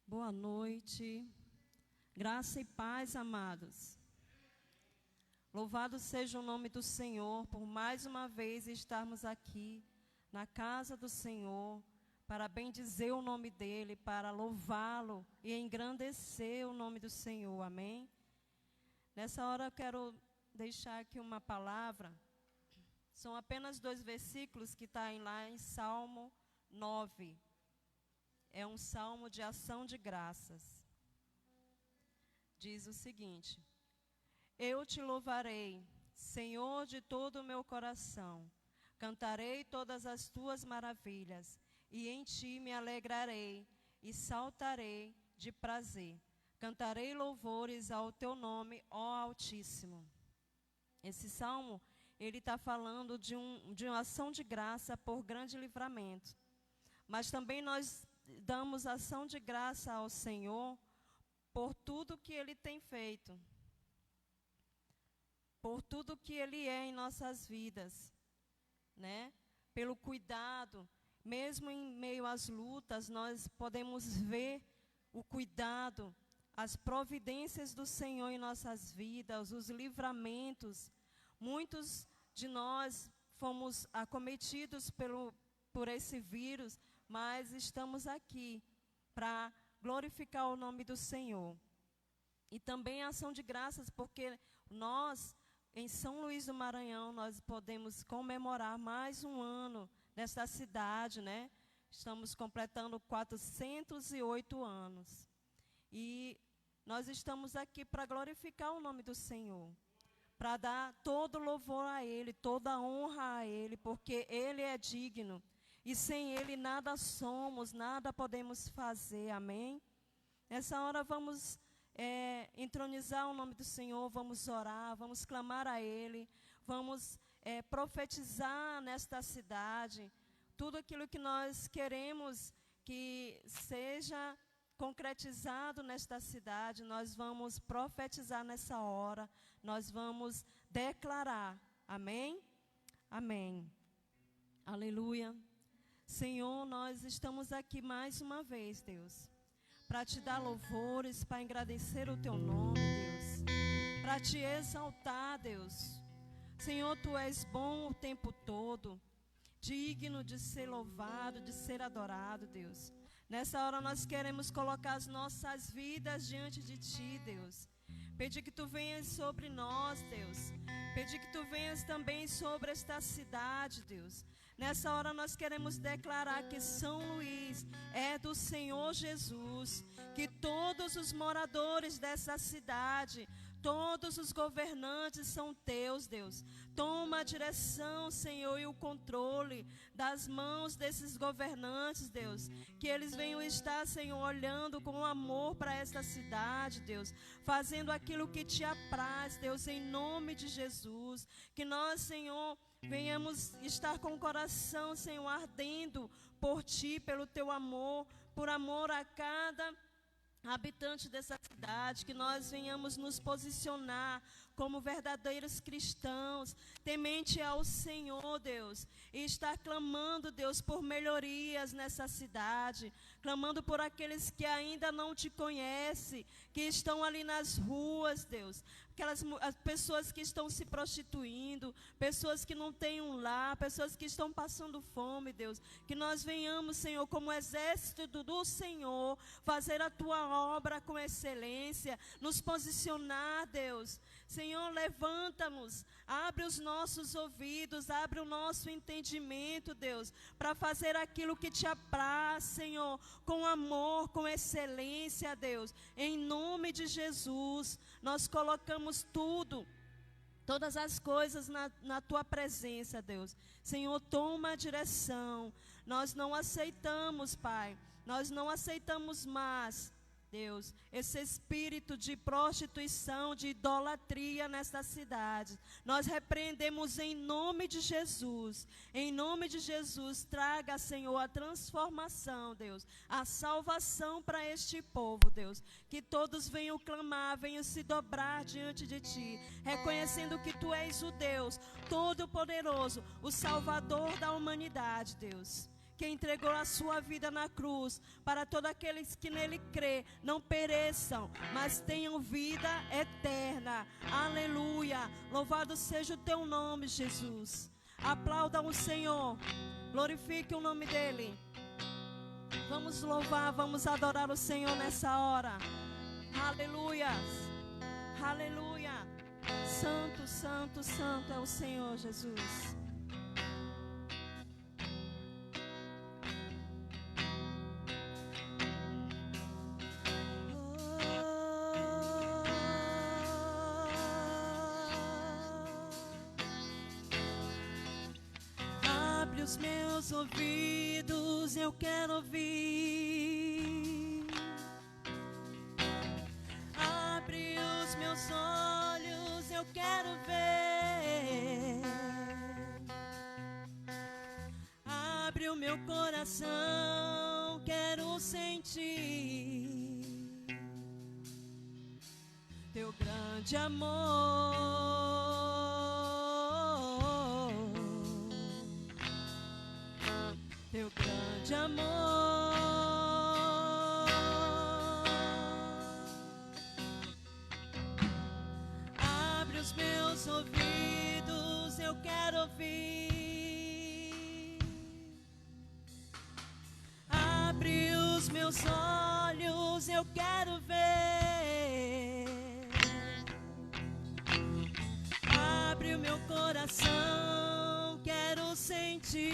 Boa noite, graça e paz, amados. Louvado seja o nome do Senhor por mais uma vez estarmos aqui na casa do Senhor, para bendizer o nome dEle, para louvá-lo e engrandecer o nome do Senhor, amém? Nessa hora eu quero deixar aqui uma palavra, são apenas 2 versículos que estão lá em Salmo 9. É um salmo de ação de graças. Diz o seguinte: eu te louvarei, Senhor, de todo o meu coração. Cantarei todas as tuas maravilhas, e em ti me alegrarei, e saltarei de prazer. Cantarei louvores ao teu nome, ó Altíssimo. Esse salmo, ele está falando de uma ação de graça por grande livramento. Mas também nós damos ação de graça ao Senhor por tudo que Ele tem feito, por tudo que Ele é em nossas vidas, né? Pelo cuidado, mesmo em meio às lutas, nós podemos ver o cuidado, as providências do Senhor em nossas vidas, os livramentos. Muitos de nós fomos acometidos por esse vírus, mas estamos aqui para glorificar o nome do Senhor. E também ação de graças, porque nós, em São Luís do Maranhão, nós podemos comemorar mais um ano nessa cidade, né? Estamos completando 408 anos. E nós estamos aqui para glorificar o nome do Senhor, para dar todo louvor a Ele, toda honra a Ele, porque Ele é digno. E sem Ele nada somos, nada podemos fazer, amém? Nessa hora vamos entronizar o nome do Senhor, vamos orar, vamos clamar a Ele, vamos profetizar nesta cidade, tudo aquilo que nós queremos que seja concretizado nesta cidade, nós vamos profetizar nessa hora, nós vamos declarar, amém? Amém. Aleluia. Senhor, nós estamos aqui mais uma vez, Deus, para te dar louvores, para agradecer o teu nome, Deus, para te exaltar, Deus. Senhor, tu és bom o tempo todo, digno de ser louvado, de ser adorado, Deus. Nessa hora nós queremos colocar as nossas vidas diante de ti, Deus. Pedir que tu venhas sobre nós, Deus. Pedir que tu venhas também sobre esta cidade, Deus. Nessa hora nós queremos declarar que São Luís é do Senhor Jesus, que todos os moradores dessa cidade, todos os governantes são teus, Deus. Toma a direção, Senhor, e o controle das mãos desses governantes, Deus. Que eles venham estar, Senhor, olhando com amor para esta cidade, Deus. Fazendo aquilo que te apraz, Deus, em nome de Jesus. Que nós, Senhor, venhamos estar com o coração, Senhor, ardendo por ti, pelo teu amor, por amor a cada habitante dessa cidade, que nós venhamos nos posicionar como verdadeiros cristãos, temente ao Senhor, Deus, e estar clamando, Deus, por melhorias nessa cidade, clamando por aqueles que ainda não te conhecem, que estão ali nas ruas, Deus, as pessoas que estão se prostituindo, pessoas que não têm um lar, pessoas que estão passando fome, Deus, que nós venhamos, Senhor, como exército do Senhor, fazer a tua obra com excelência, nos posicionar, Deus. Senhor, levanta-nos, abre os nossos ouvidos, abre o nosso entendimento, Deus, para fazer aquilo que te apraz, Senhor, com amor, com excelência, Deus. Em nome de Jesus, nós colocamos tudo, todas as coisas na tua presença, Deus. Senhor, toma a direção. Nós não aceitamos, Pai, nós não aceitamos mais, Deus, esse espírito de prostituição, de idolatria nesta cidade. Nós repreendemos em nome de Jesus. Em nome de Jesus, traga, Senhor, a transformação, Deus, a salvação para este povo, Deus. Que todos venham clamar, venham se dobrar diante de ti, reconhecendo que tu és o Deus Todo-Poderoso, o Salvador da humanidade, Deus. que entregou a sua vida na cruz, para todos aqueles que nele crê, não pereçam, mas tenham vida eterna. Aleluia. Louvado seja o teu nome, Jesus. Aplaudam o Senhor. Glorifique o nome dele. Vamos louvar, vamos adorar o Senhor nessa hora. Aleluia. Aleluia. Santo, santo, santo é o Senhor Jesus. Abre os meus ouvidos, eu quero ouvir. Abre os meus olhos, eu quero ver. Abre o meu coração, quero sentir teu grande amor, teu grande amor. Abre os meus ouvidos, eu quero ouvir. Abre os meus olhos, eu quero ver. Abre o meu coração, quero sentir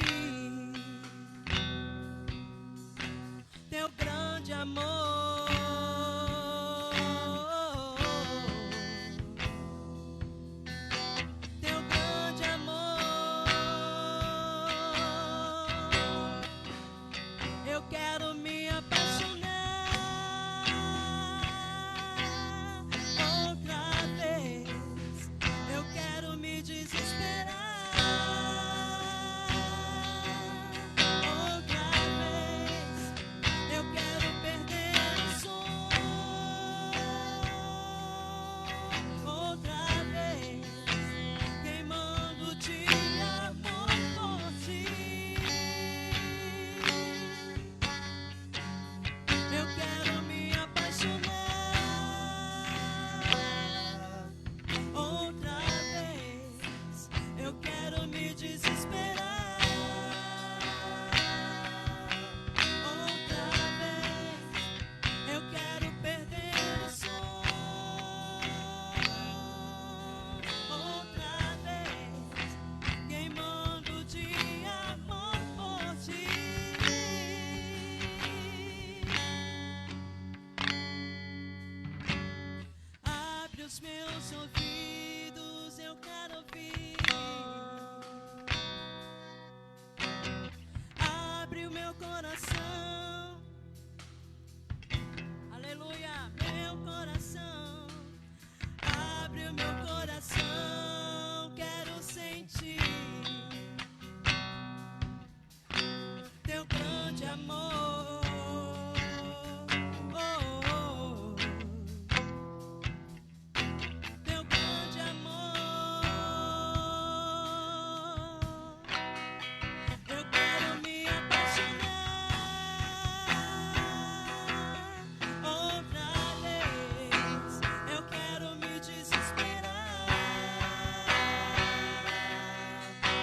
teu grande amor, teu grande amor. Eu quero me apaixonar outra vez. Eu quero me desesperar outra vez. Eu quero perder o sono outra vez, queimando de amor por ti. Eu quero me apaixonar outra vez. Eu quero me desesperar outra vez. Eu quero perder o sono outra vez, queimando de amor por ti. Abre os meus ouvidos, eu quero ouvir. Abre o meu coração. Aleluia, meu coração. Abre o meu coração, quero sentir teu grande amor. Teu grande amor. Eu quero me apaixonar outra vez. Eu quero me desesperar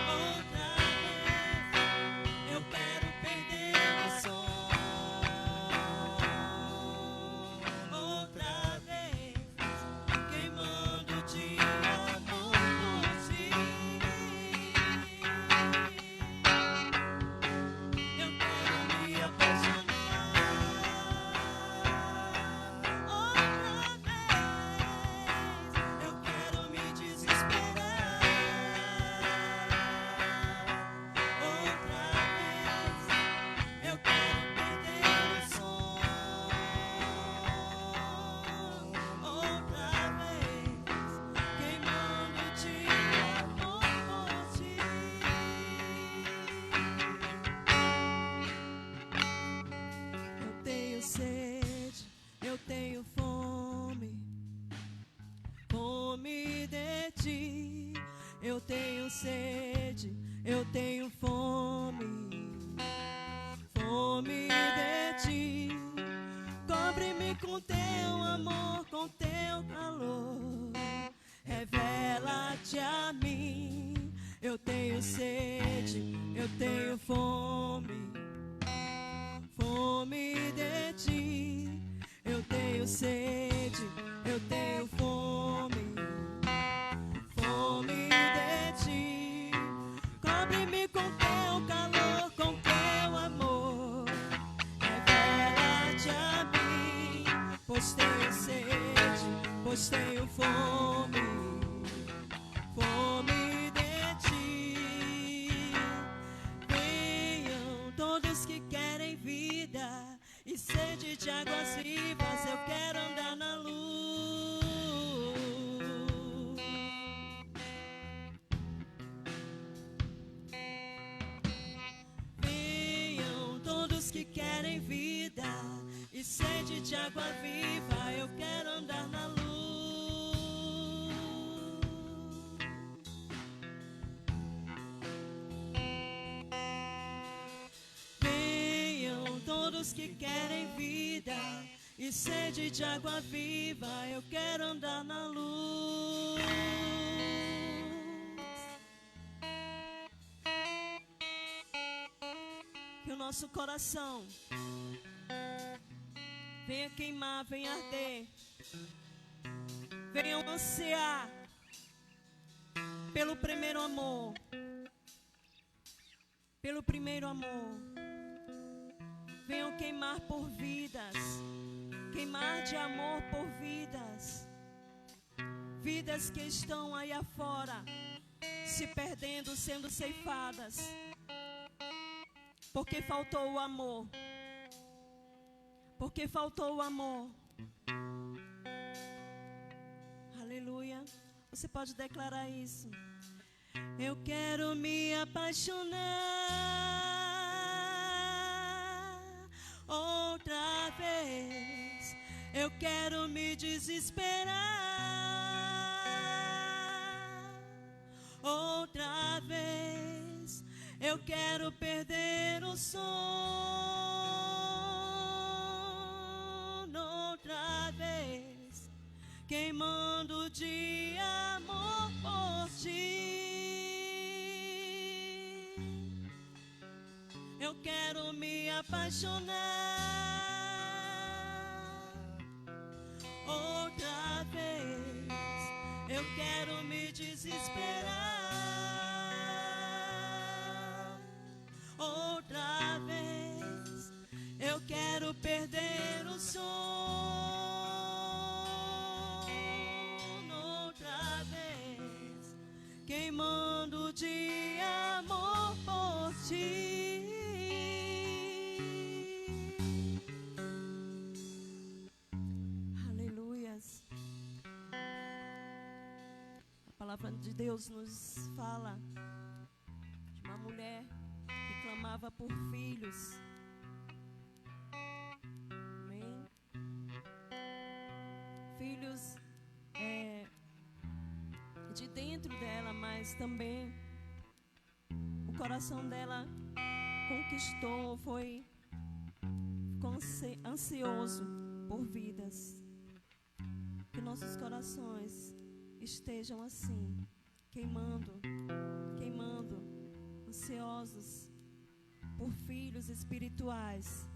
outra vez. Eu quero perder o sono eu tenho fome, fome de ti. Eu tenho sede, eu tenho fome, fome de ti. Cobre-me com teu calor, com teu amor. Revela-te a mim, pois tenho sede, pois tenho fome, fome de ti. Venham todos que querem vida e sede de águas vivas, eu quero andar na luz. Venham todos que querem vida e sede de água viva, eu quero andar na luz. Venham todos que querem vida e sede de água viva, eu quero andar na luz. Que o nosso coração venha queimar, venha arder, venha ansiar pelo primeiro amor, pelo primeiro amor. Venham queimar por vidas, queimar de amor por vidas, vidas que estão aí afora, se perdendo, sendo ceifadas, porque faltou o amor, porque faltou o amor. Aleluia. Você pode declarar isso. Eu quero me apaixonar outra vez. Eu quero me desesperar outra vez. Eu quero perder o sono outra vez, queimando de amor por ti. Eu quero me apaixonar outra vez. Eu quero me desesperar outra vez. Eu quero perder o sono outra vez, queimando de amor por ti. Aleluias. A palavra de Deus nos fala de uma mulher que clamava por filhos. Amém? Filhos de dentro dela, mas também o coração dela conquistou, ficou ansioso por vidas. Que nossos corações estejam assim, queimando, ansiosos por filhos espirituais,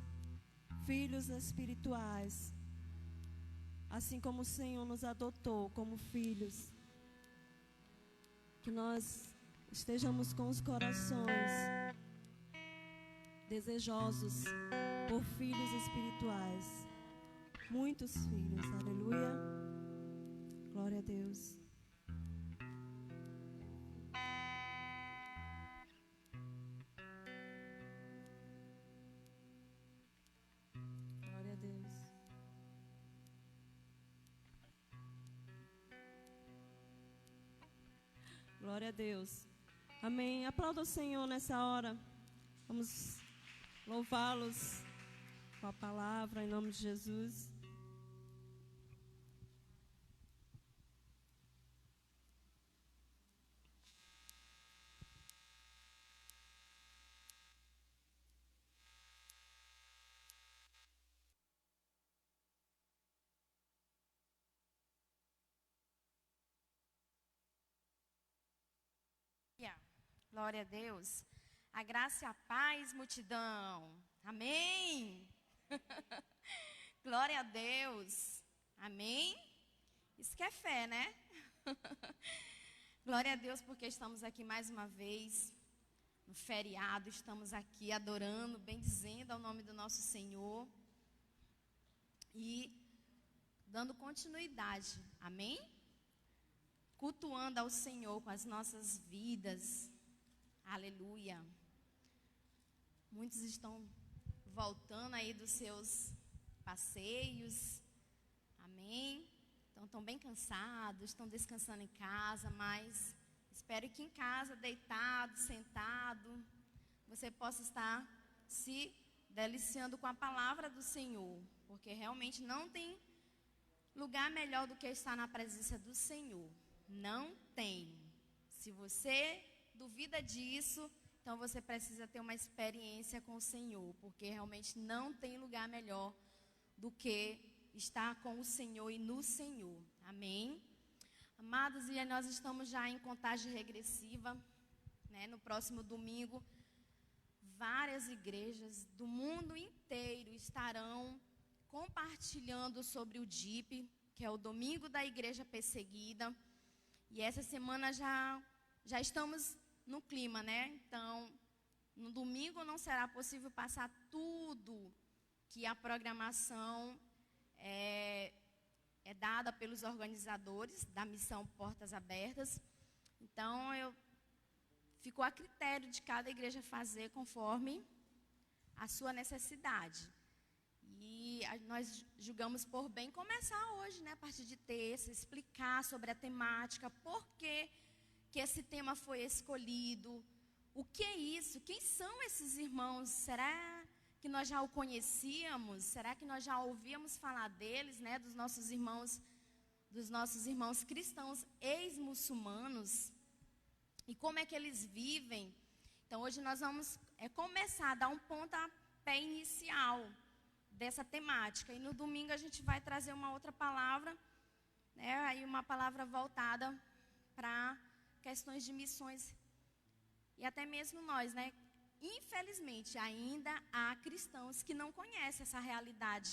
assim como o Senhor nos adotou como filhos. Que nós estejamos com os corações desejosos por filhos espirituais, muitos filhos. Aleluia, glória a Deus. Glória a Deus. Glória a Deus. Amém. Aplauda o Senhor nessa hora. Vamos louvá-los com a palavra em nome de Jesus. Glória a Deus. A graça e a paz, multidão. Amém. Glória a Deus. Amém. Isso que é fé, né? Glória a Deus porque estamos aqui mais uma vez no feriado, estamos aqui adorando, bendizendo ao nome do nosso Senhor e dando continuidade, amém? Cultuando ao Senhor com as nossas vidas, aleluia. Muitos estão voltando aí dos seus passeios, amém? Então estão bem cansados, estão descansando em casa, mas espero que em casa, deitado, sentado, você possa estar se deliciando com a palavra do Senhor, porque realmente não tem lugar melhor do que estar na presença do Senhor. Não tem. Se você duvida disso, então você precisa ter uma experiência com o Senhor, porque realmente não tem lugar melhor do que estar com o Senhor e no Senhor. Amém? Amados, e nós estamos já em contagem regressiva, né? No próximo domingo, várias igrejas do mundo inteiro estarão compartilhando sobre o DIP, que é o Domingo da Igreja Perseguida. E essa semana já estamos no clima, né? Então, no domingo não será possível passar tudo que a programação é dada pelos organizadores da missão Portas Abertas. Então, ficou a critério de cada igreja fazer conforme a sua necessidade. E nós julgamos por bem começar hoje, né, a partir de terça, explicar sobre a temática, por que esse tema foi escolhido, o que é isso, quem são esses irmãos, será que nós já o conhecíamos, será que nós já ouvíamos falar deles, né, dos nossos irmãos cristãos ex-muçulmanos, e como é que eles vivem. Então hoje nós vamos começar a dar um pontapé inicial dessa temática. E no domingo a gente vai trazer uma outra palavra, né, aí uma palavra voltada para questões de missões. E até mesmo nós, né? Infelizmente, ainda há cristãos que não conhecem essa realidade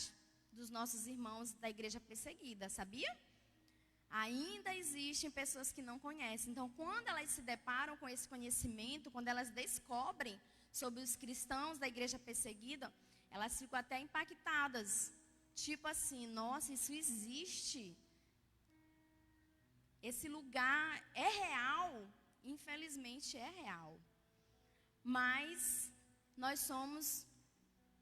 dos nossos irmãos da igreja perseguida, sabia? Ainda existem pessoas que não conhecem. Então, quando elas se deparam com esse conhecimento, quando elas descobrem sobre os cristãos da igreja perseguida, elas ficam até impactadas. Tipo assim, nossa, isso existe. Esse lugar é real. Infelizmente é real. Mas nós somos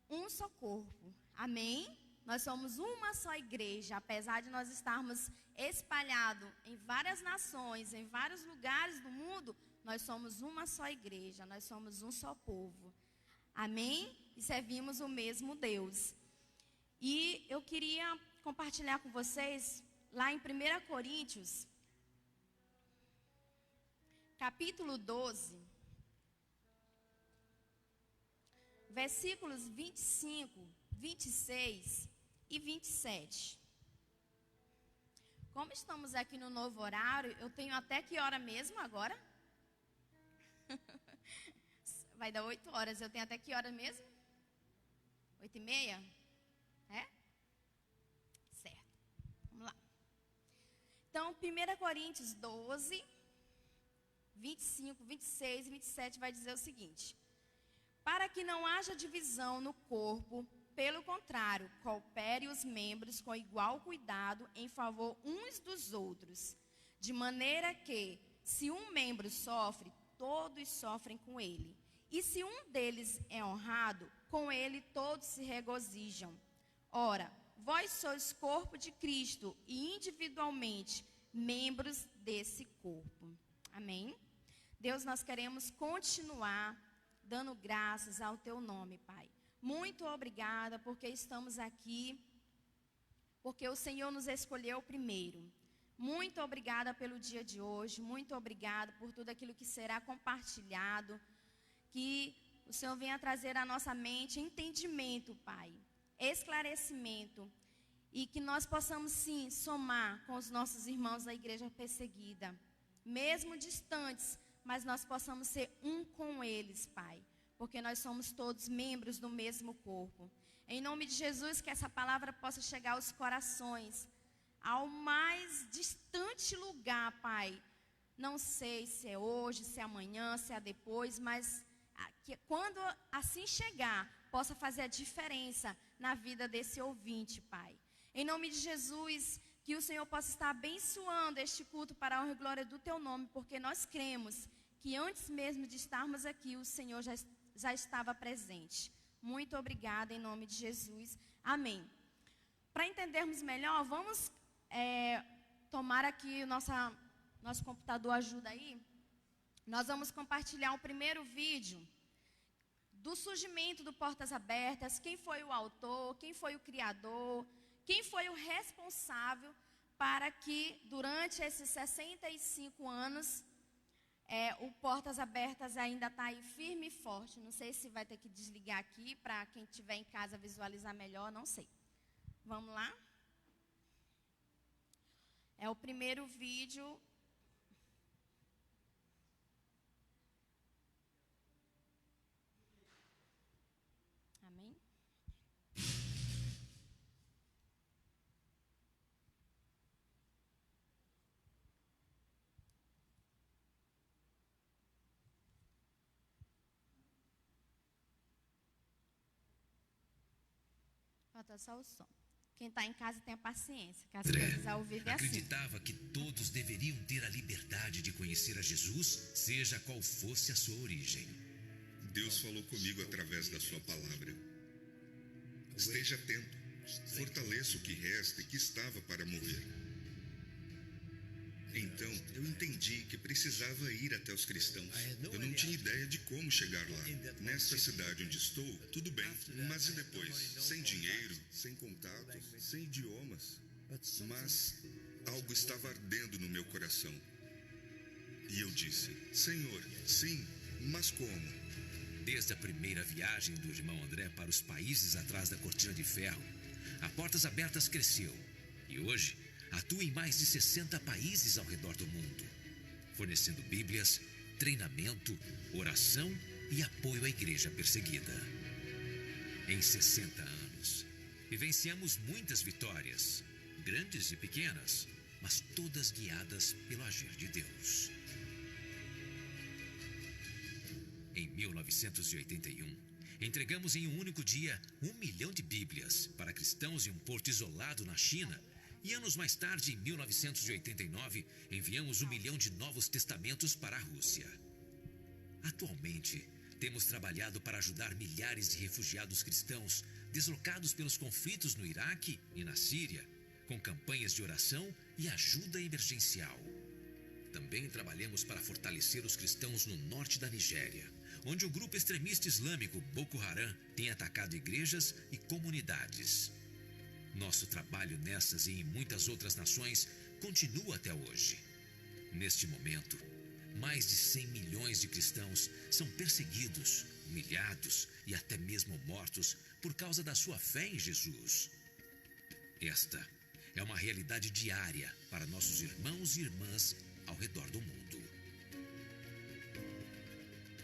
um só corpo. Amém? Nós somos uma só igreja. Apesar de nós estarmos espalhados em várias nações, em vários lugares do mundo, nós somos uma só igreja. Nós somos um só povo. Amém? E servimos o mesmo Deus. E eu queria compartilhar com vocês, lá em 1 Coríntios, capítulo 12, versículos 25, 26 e 27. Como estamos aqui no novo horário, eu tenho até que hora mesmo agora? Vai dar 8 horas, eu tenho até que hora mesmo? 8h30? É? Certo. Vamos lá. Então, 1 Coríntios 12, 25, 26 e 27 vai dizer o seguinte: para que não haja divisão no corpo, pelo contrário, coopere os membros com igual cuidado em favor uns dos outros, de maneira que, se um membro sofre, todos sofrem com ele. E se um deles é honrado, com ele todos se regozijam. Ora, vós sois corpo de Cristo e individualmente membros desse corpo. Amém? Deus, nós queremos continuar dando graças ao teu nome, Pai. Muito obrigada porque estamos aqui, porque o Senhor nos escolheu primeiro. Muito obrigada pelo dia de hoje, muito obrigada por tudo aquilo que será compartilhado, que o Senhor venha trazer à nossa mente entendimento, Pai, esclarecimento, e que nós possamos sim somar com os nossos irmãos da igreja perseguida, mesmo distantes, mas nós possamos ser um com eles, Pai, porque nós somos todos membros do mesmo corpo. Em nome de Jesus, que essa palavra possa chegar aos corações, ao mais distante lugar, Pai. Não sei se é hoje, se é amanhã, se é depois, mas que quando assim chegar, possa fazer a diferença na vida desse ouvinte, Pai. Em nome de Jesus, que o Senhor possa estar abençoando este culto para a honra e glória do Teu nome, porque nós cremos que antes mesmo de estarmos aqui, o Senhor já estava presente. Muito obrigada, em nome de Jesus. Amém. Para entendermos melhor, vamos tomar aqui nosso computador, ajuda aí. Nós vamos compartilhar o primeiro vídeo do surgimento do Portas Abertas, quem foi o autor, quem foi o criador, quem foi o responsável para que durante esses 65 anos o Portas Abertas ainda está aí firme e forte. Não sei se vai ter que desligar aqui para quem estiver em casa visualizar melhor, não sei. Vamos lá? É o primeiro vídeo. Amém? Falta só o som. Quem está em casa tenha paciência, que as coisas ao vivo é assim. Acreditava que todos deveriam ter a liberdade de conhecer a Jesus, seja qual fosse a sua origem. Deus falou comigo através da sua palavra. Esteja atento, fortaleça o que resta e que estava para morrer. Então, eu entendi que precisava ir até os cristãos. Eu não tinha ideia de como chegar lá. Nesta cidade onde estou, tudo bem, mas e depois? Sem dinheiro, sem contatos, sem idiomas. Mas algo estava ardendo no meu coração. E eu disse, Senhor, sim, mas como? Desde a primeira viagem do irmão André para os países atrás da cortina de ferro, a Portas Abertas cresceu e hoje atua em mais de 60 países ao redor do mundo, fornecendo bíblias, treinamento, oração e apoio à igreja perseguida. Em 60 anos, vivenciamos muitas vitórias, grandes e pequenas, mas todas guiadas pelo agir de Deus. Em 1981, entregamos em um único dia 1 milhão de bíblias para cristãos em um porto isolado na China. E anos mais tarde, em 1989, enviamos 1 milhão de Novos Testamentos para a Rússia. Atualmente, temos trabalhado para ajudar milhares de refugiados cristãos deslocados pelos conflitos no Iraque e na Síria, com campanhas de oração e ajuda emergencial. Também trabalhamos para fortalecer os cristãos no norte da Nigéria, onde o grupo extremista islâmico Boko Haram tem atacado igrejas e comunidades. Nosso trabalho nessas e em muitas outras nações continua até hoje. Neste momento, mais de 100 milhões de cristãos são perseguidos, humilhados e até mesmo mortos por causa da sua fé em Jesus. Esta é uma realidade diária para nossos irmãos e irmãs ao redor do mundo.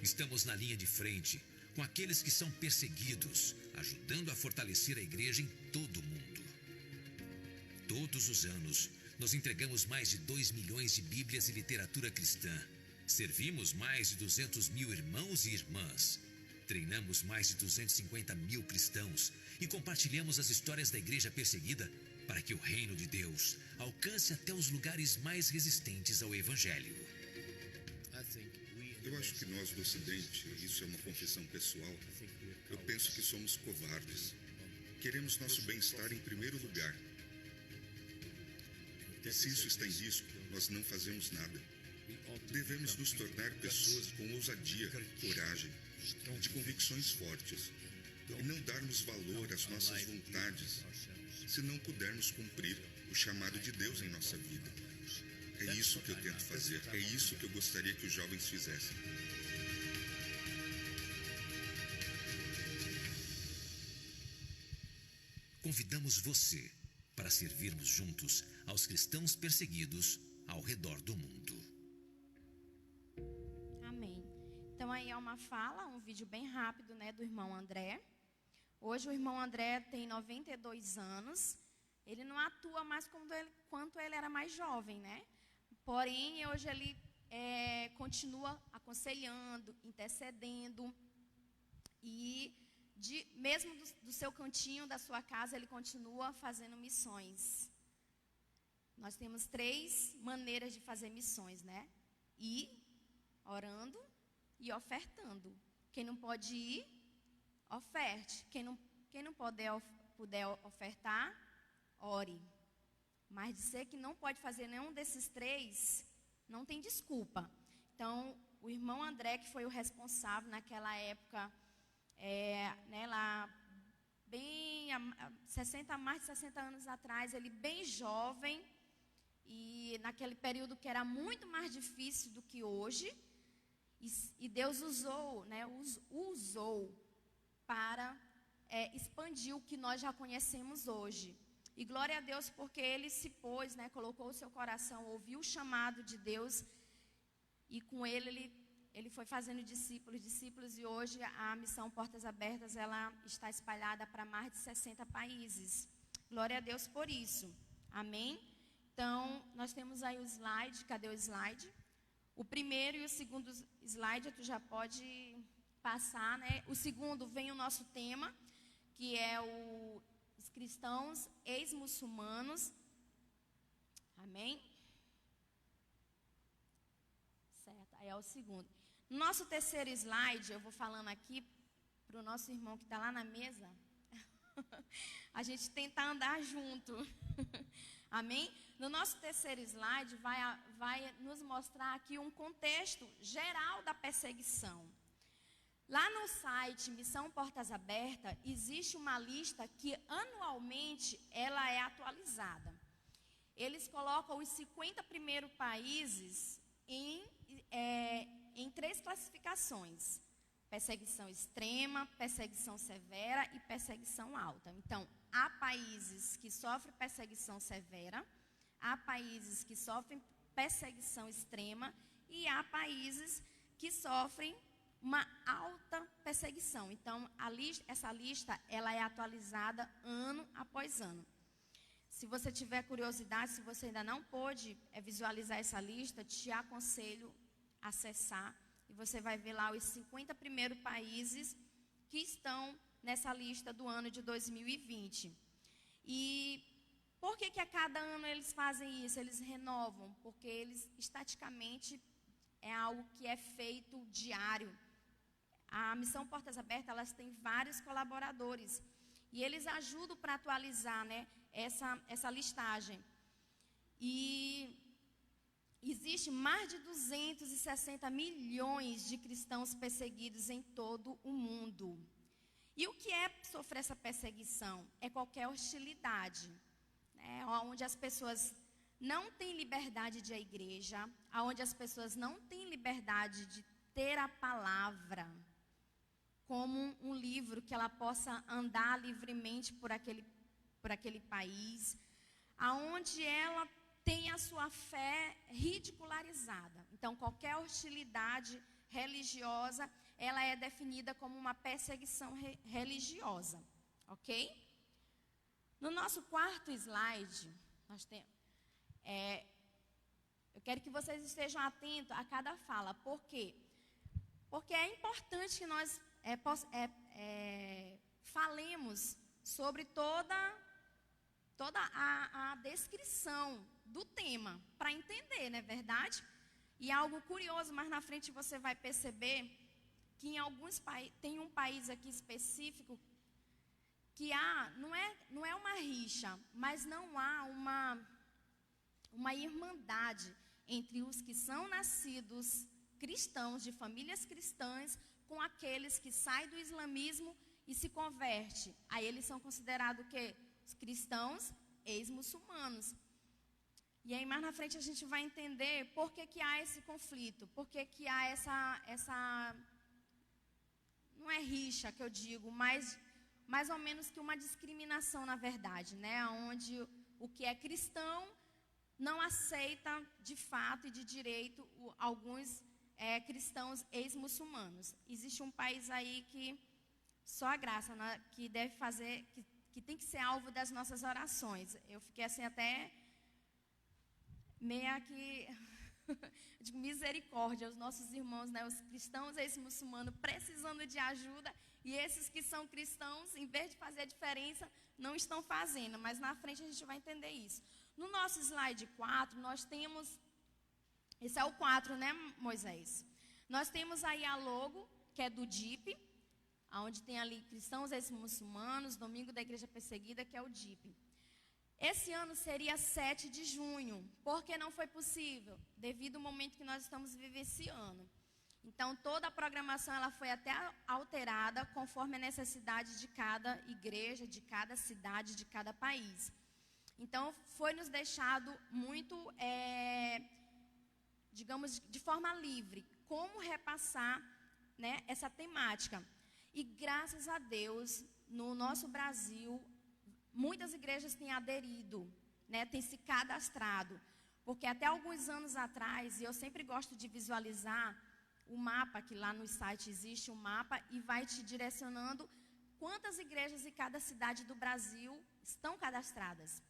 Estamos na linha de frente com aqueles que são perseguidos, ajudando a fortalecer a igreja em todo o mundo. Todos os anos, nós entregamos mais de 2 milhões de bíblias e literatura cristã. Servimos mais de 200 mil irmãos e irmãs. Treinamos mais de 250 mil cristãos e compartilhamos as histórias da igreja perseguida para que o reino de Deus alcance até os lugares mais resistentes ao Evangelho. Eu acho que nós do Ocidente, isso é uma confissão pessoal, eu penso que somos covardes. Queremos nosso bem-estar em primeiro lugar. E se isso está em risco, nós não fazemos nada. Devemos nos tornar pessoas com ousadia, coragem, de convicções fortes, e não darmos valor às nossas vontades, se não pudermos cumprir o chamado de Deus em nossa vida. É isso que eu tento fazer, é isso que eu gostaria que os jovens fizessem. Convidamos você para servirmos juntos aos cristãos perseguidos ao redor do mundo. uma fala, um vídeo bem rápido, né, do irmão André. Hoje o irmão André tem 92 anos. Ele não atua mais quanto ele era mais jovem, né? Porém, hoje ele continua aconselhando, intercedendo. E mesmo do seu cantinho, da sua casa, ele continua fazendo missões. Nós temos 3 maneiras de fazer missões, né? Ir, orando e ofertando. Quem não pode ir, oferte. Quem não puder ofertar, ore. Mas dizer que não pode fazer nenhum desses 3, não tem desculpa. Então, o irmão André, que foi o responsável naquela época, né, lá bem, mais de 60 anos atrás, ele bem jovem, e naquele período que era muito mais difícil do que hoje, e Deus usou, né, usou para expandir o que nós já conhecemos hoje. E glória a Deus porque ele se pôs, né, colocou o seu coração, ouviu o chamado de Deus, e com ele foi fazendo discípulos, e hoje a missão Portas Abertas, ela está espalhada para mais de 60 países. Glória a Deus por isso. Amém? Então, nós temos aí o slide. Cadê o slide? O primeiro e o segundo slide, tu já pode passar, né? O segundo vem o nosso tema, que é os cristãos ex-muçulmanos. Amém? Certo, aí é o segundo. No nosso terceiro slide, eu vou falando aqui para o nosso irmão que está lá na mesa, a gente tenta andar junto. Amém? No nosso terceiro slide vai nos mostrar aqui um contexto geral da perseguição. Lá no site Missão Portas Abertas, existe uma lista que anualmente ela é atualizada. Eles colocam os 50 primeiros países em 3 classificações: perseguição extrema, perseguição severa e perseguição alta. Então, há países que sofrem perseguição severa, há países que sofrem perseguição extrema e há países que sofrem uma alta perseguição. Então, essa lista ela é atualizada ano após ano. Se você tiver curiosidade, se você ainda não pôde visualizar essa lista, te aconselho a acessar. E você vai ver lá os 50 primeiros países que estão nessa lista do ano de 2020. E por que a cada ano eles fazem isso? Eles renovam, porque eles, estaticamente, é algo que é feito diário. A Missão Portas Abertas, elas têm vários colaboradores. E eles ajudam para atualizar, né, essa listagem. E existe mais de 260 milhões de cristãos perseguidos em todo o mundo. E o que é sofrer essa perseguição? É qualquer hostilidade, né, onde as pessoas não têm liberdade de ir à igreja, onde as pessoas não têm liberdade de ter a palavra como um livro que ela possa andar livremente por aquele país, aonde ela tem a sua fé ridicularizada. Então, qualquer hostilidade religiosa, ela é definida como uma perseguição religiosa, ok? No nosso quarto slide, nós temos, eu quero que vocês estejam atentos a cada fala. Por quê? Porque é importante que nós falemos sobre toda a descrição do tema, para entender, não é verdade? E algo curioso, mas na frente você vai perceber que em alguns países, tem um país aqui específico, que não é uma rixa, mas não há uma irmandade entre os que são nascidos cristãos, de famílias cristãs, com aqueles que saem do islamismo e se convertem. Aí eles são considerados o quê? Os cristãos ex-muçulmanos. E aí mais na frente a gente vai entender por que há esse conflito, por que há essa não é rixa que eu digo, mas mais ou menos que uma discriminação, na verdade, né? Onde o que é cristão não aceita de fato e de direito alguns cristãos ex-muçulmanos. Existe um país aí que só a graça, né, que deve fazer, que tem que ser alvo das nossas orações. Eu fiquei assim até meio que de misericórdia, os nossos irmãos, né, os cristãos ex-muçulmanos precisando de ajuda, e esses que são cristãos, em vez de fazer a diferença, não estão fazendo, mas na frente a gente vai entender isso. No nosso slide 4, nós temos, esse é o 4, né, Moisés? Nós temos aí a logo, que é do DIP, onde tem ali cristãos ex-muçulmanos, Domingo da Igreja Perseguida, que é o DIP. Esse ano seria 7 de junho. Por que não foi possível? Devido ao momento que nós estamos vivenciando. Então, toda a programação ela foi até alterada conforme a necessidade de cada igreja, de cada cidade, de cada país. Então, foi nos deixado muito, digamos, de forma livre, como repassar, né, essa temática. E graças a Deus, no nosso Brasil, muitas igrejas têm aderido, né, têm se cadastrado. Porque até alguns anos atrás, e eu sempre gosto de visualizar o mapa, que lá no site existe um mapa, e vai te direcionando quantas igrejas em cada cidade do Brasil estão cadastradas.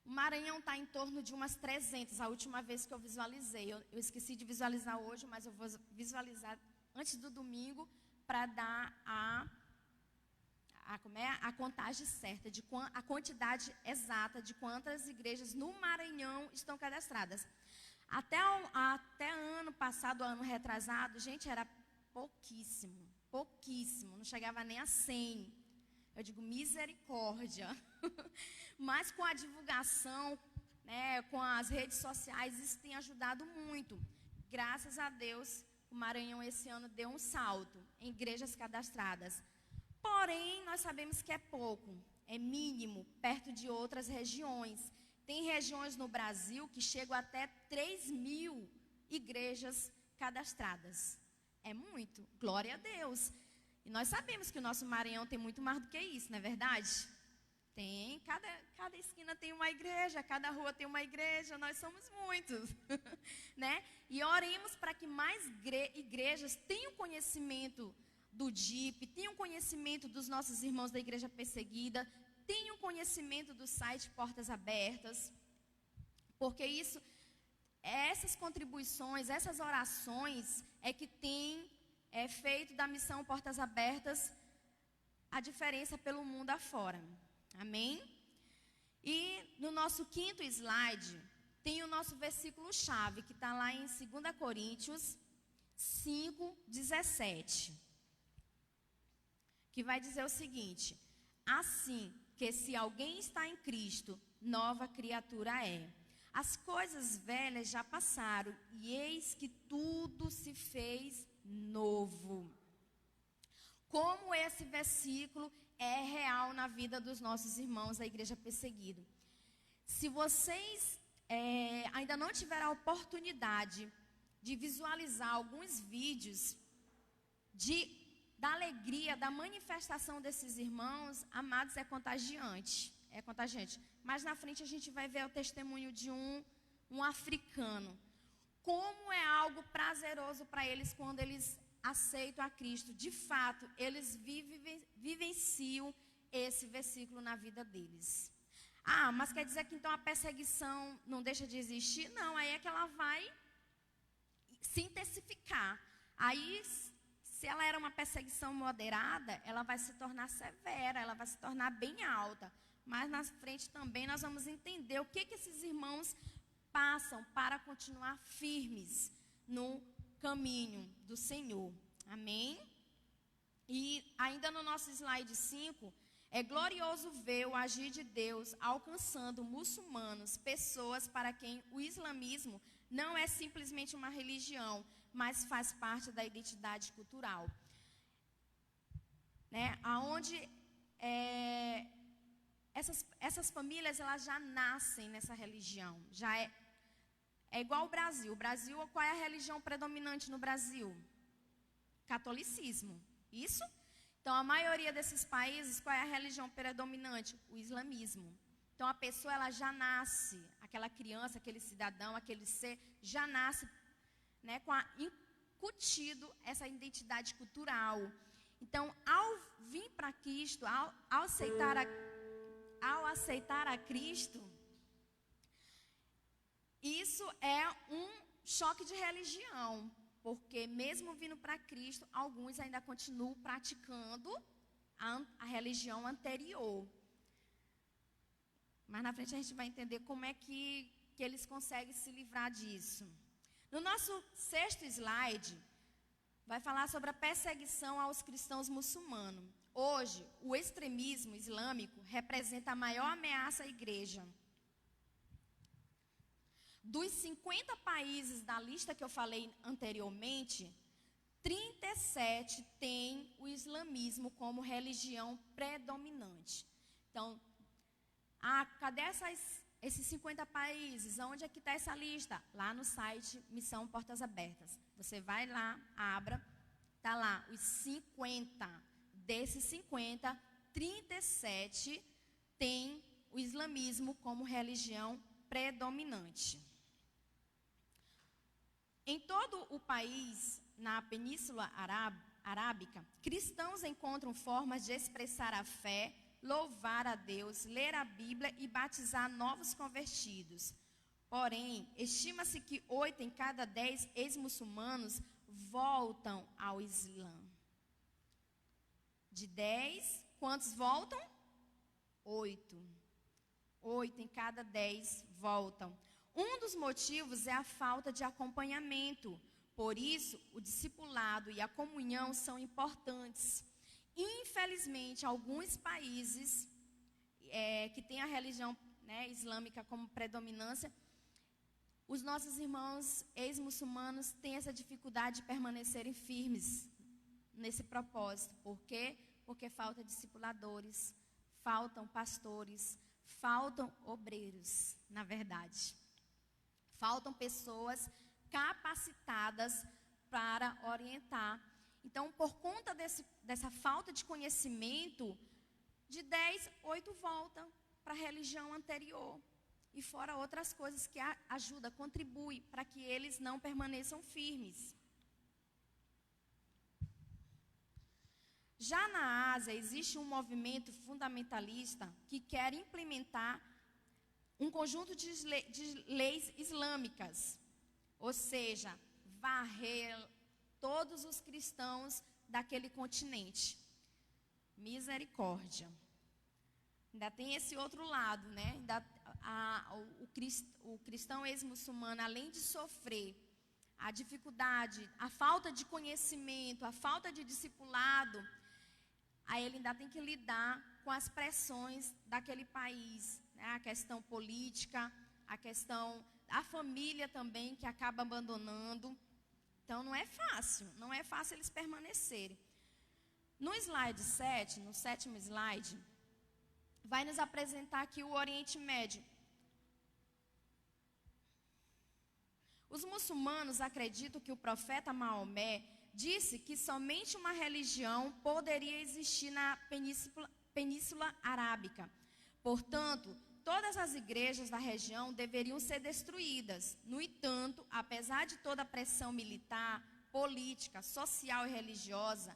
O Maranhão está em torno de umas 300, a última vez que eu visualizei. Eu esqueci de visualizar hoje, mas eu vou visualizar antes do domingo para dar a contagem certa, a quantidade exata de quantas igrejas no Maranhão estão cadastradas. Até ano passado, ano retrasado, gente, era pouquíssimo, não chegava nem a 100. Eu digo, misericórdia. Mas com a divulgação, né, com as redes sociais, isso tem ajudado muito. Graças a Deus, o Maranhão esse ano deu um salto em igrejas cadastradas. Porém, nós sabemos que é pouco, é mínimo, perto de outras regiões. Tem regiões no Brasil que chegam até 3.000 igrejas cadastradas. É muito, glória a Deus. E nós sabemos que o nosso Maranhão tem muito mais do que isso, não é verdade? Tem, cada esquina tem uma igreja, cada rua tem uma igreja, nós somos muitos, né? E oremos para que mais igrejas tenham conhecimento do DIP, tenham conhecimento dos nossos irmãos da Igreja Perseguida, tenham conhecimento do site Portas Abertas, porque isso, essas contribuições, essas orações é que tem feito da missão Portas Abertas a diferença pelo mundo afora. Amém? E no nosso 5º slide tem o nosso versículo-chave, que está lá em 2 Coríntios 5:17, que vai dizer o seguinte: assim que se alguém está em Cristo, nova criatura é. As coisas velhas já passaram, e eis que tudo se fez novo. Como esse versículo é real na vida dos nossos irmãos da Igreja Perseguida. Se vocês ainda não tiveram a oportunidade de visualizar alguns vídeos da alegria, da manifestação desses irmãos, amados, é contagiante. Mas na frente a gente vai ver o testemunho de um africano. Como é algo prazeroso para eles quando eles aceitam a Cristo. De fato, eles vivenciam esse versículo na vida deles. Ah, mas quer dizer que então a perseguição não deixa de existir? Não, aí é que ela vai se intensificar. Aí, se ela era uma perseguição moderada, ela vai se tornar severa, ela vai se tornar bem alta. Mas na frente também nós vamos entender o que esses irmãos passam para continuar firmes no caminho do Senhor. Amém? E ainda no nosso slide 5, é glorioso ver o agir de Deus alcançando muçulmanos, pessoas para quem o islamismo não é simplesmente uma religião, mas faz parte da identidade cultural. Né? Aonde essas famílias elas já nascem nessa religião, já é igual ao Brasil. O Brasil, qual é a religião predominante no Brasil? Catolicismo. Isso? Então, a maioria desses países, qual é a religião predominante? O islamismo. Então, a pessoa, ela já nasce, aquela criança, aquele cidadão, aquele ser, já nasce, né, incutido essa identidade cultural. Então, ao vir para Cristo, ao aceitar a Cristo, isso é um choque de religião, porque mesmo vindo para Cristo, alguns ainda continuam praticando a religião anterior. Mas na frente a gente vai entender como é que eles conseguem se livrar disso. No nosso 6º slide, vai falar sobre a perseguição aos cristãos muçulmanos. Hoje, o extremismo islâmico representa a maior ameaça à igreja. Dos 50 países da lista que eu falei anteriormente, 37 têm o islamismo como religião predominante. Então, cadê esses 50 países? Onde é que está essa lista? Lá no site Missão Portas Abertas. Você vai lá, abra, está lá os 50. Desses 50, 37 têm o islamismo como religião predominante. Em todo o país, na Península Arábica, cristãos encontram formas de expressar a fé, louvar a Deus, ler a Bíblia e batizar novos convertidos. Porém, estima-se que 8 em cada 10 ex-muçulmanos voltam ao Islã. De 10, quantos voltam? 8. 8 em cada 10 voltam. Um dos motivos é a falta de acompanhamento. Por isso, o discipulado e a comunhão são importantes. Infelizmente, alguns países que têm a religião, né, islâmica como predominância, os nossos irmãos ex-muçulmanos têm essa dificuldade de permanecerem firmes nesse propósito. Por quê? Porque faltam discipuladores, faltam pastores, faltam obreiros, na verdade. Faltam pessoas capacitadas para orientar. Então, por conta dessa falta de conhecimento, de 10, 8 voltam para a religião anterior. E fora outras coisas que ajudam, contribuem para que eles não permaneçam firmes. Já na Ásia, existe um movimento fundamentalista que quer implementar um conjunto de leis islâmicas, ou seja, varrer todos os cristãos daquele continente. Misericórdia. Ainda tem esse outro lado, né? O cristão ex-muçulmano, além de sofrer a dificuldade, a falta de conhecimento, a falta de discipulado, aí ele ainda tem que lidar com as pressões daquele país, né? A questão política, a questão da família também, que acaba abandonando. Então, não é fácil eles permanecerem. No slide 7, no 7º slide, vai nos apresentar aqui o Oriente Médio. Os muçulmanos acreditam que o profeta Maomé disse que somente uma religião poderia existir na Península Arábica. Portanto, todas as igrejas da região deveriam ser destruídas. No entanto, apesar de toda a pressão militar, política, social e religiosa,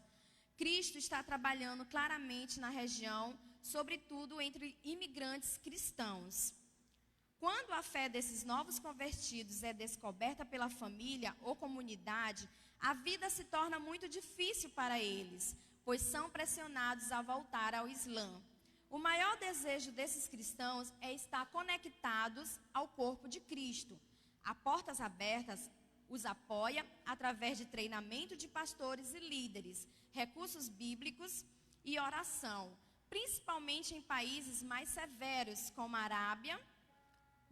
Cristo está trabalhando claramente na região, sobretudo entre imigrantes cristãos. Quando a fé desses novos convertidos é descoberta pela família ou comunidade, a vida se torna muito difícil para eles, pois são pressionados a voltar ao Islã. O maior desejo desses cristãos é estar conectados ao corpo de Cristo. A Portas Abertas os apoia através de treinamento de pastores e líderes, recursos bíblicos e oração, principalmente em países mais severos, como a Arábia.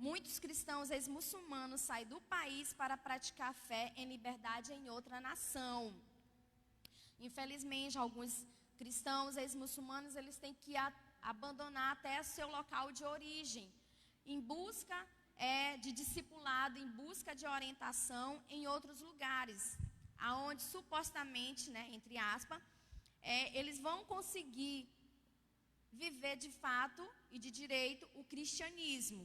Muitos cristãos ex-muçulmanos saem do país para praticar fé em liberdade em outra nação. Infelizmente, alguns cristãos ex-muçulmanos, eles têm que abandonar até seu local de origem, em busca de discipulado, em busca de orientação em outros lugares, aonde supostamente, né, entre aspas, eles vão conseguir viver de fato e de direito o cristianismo.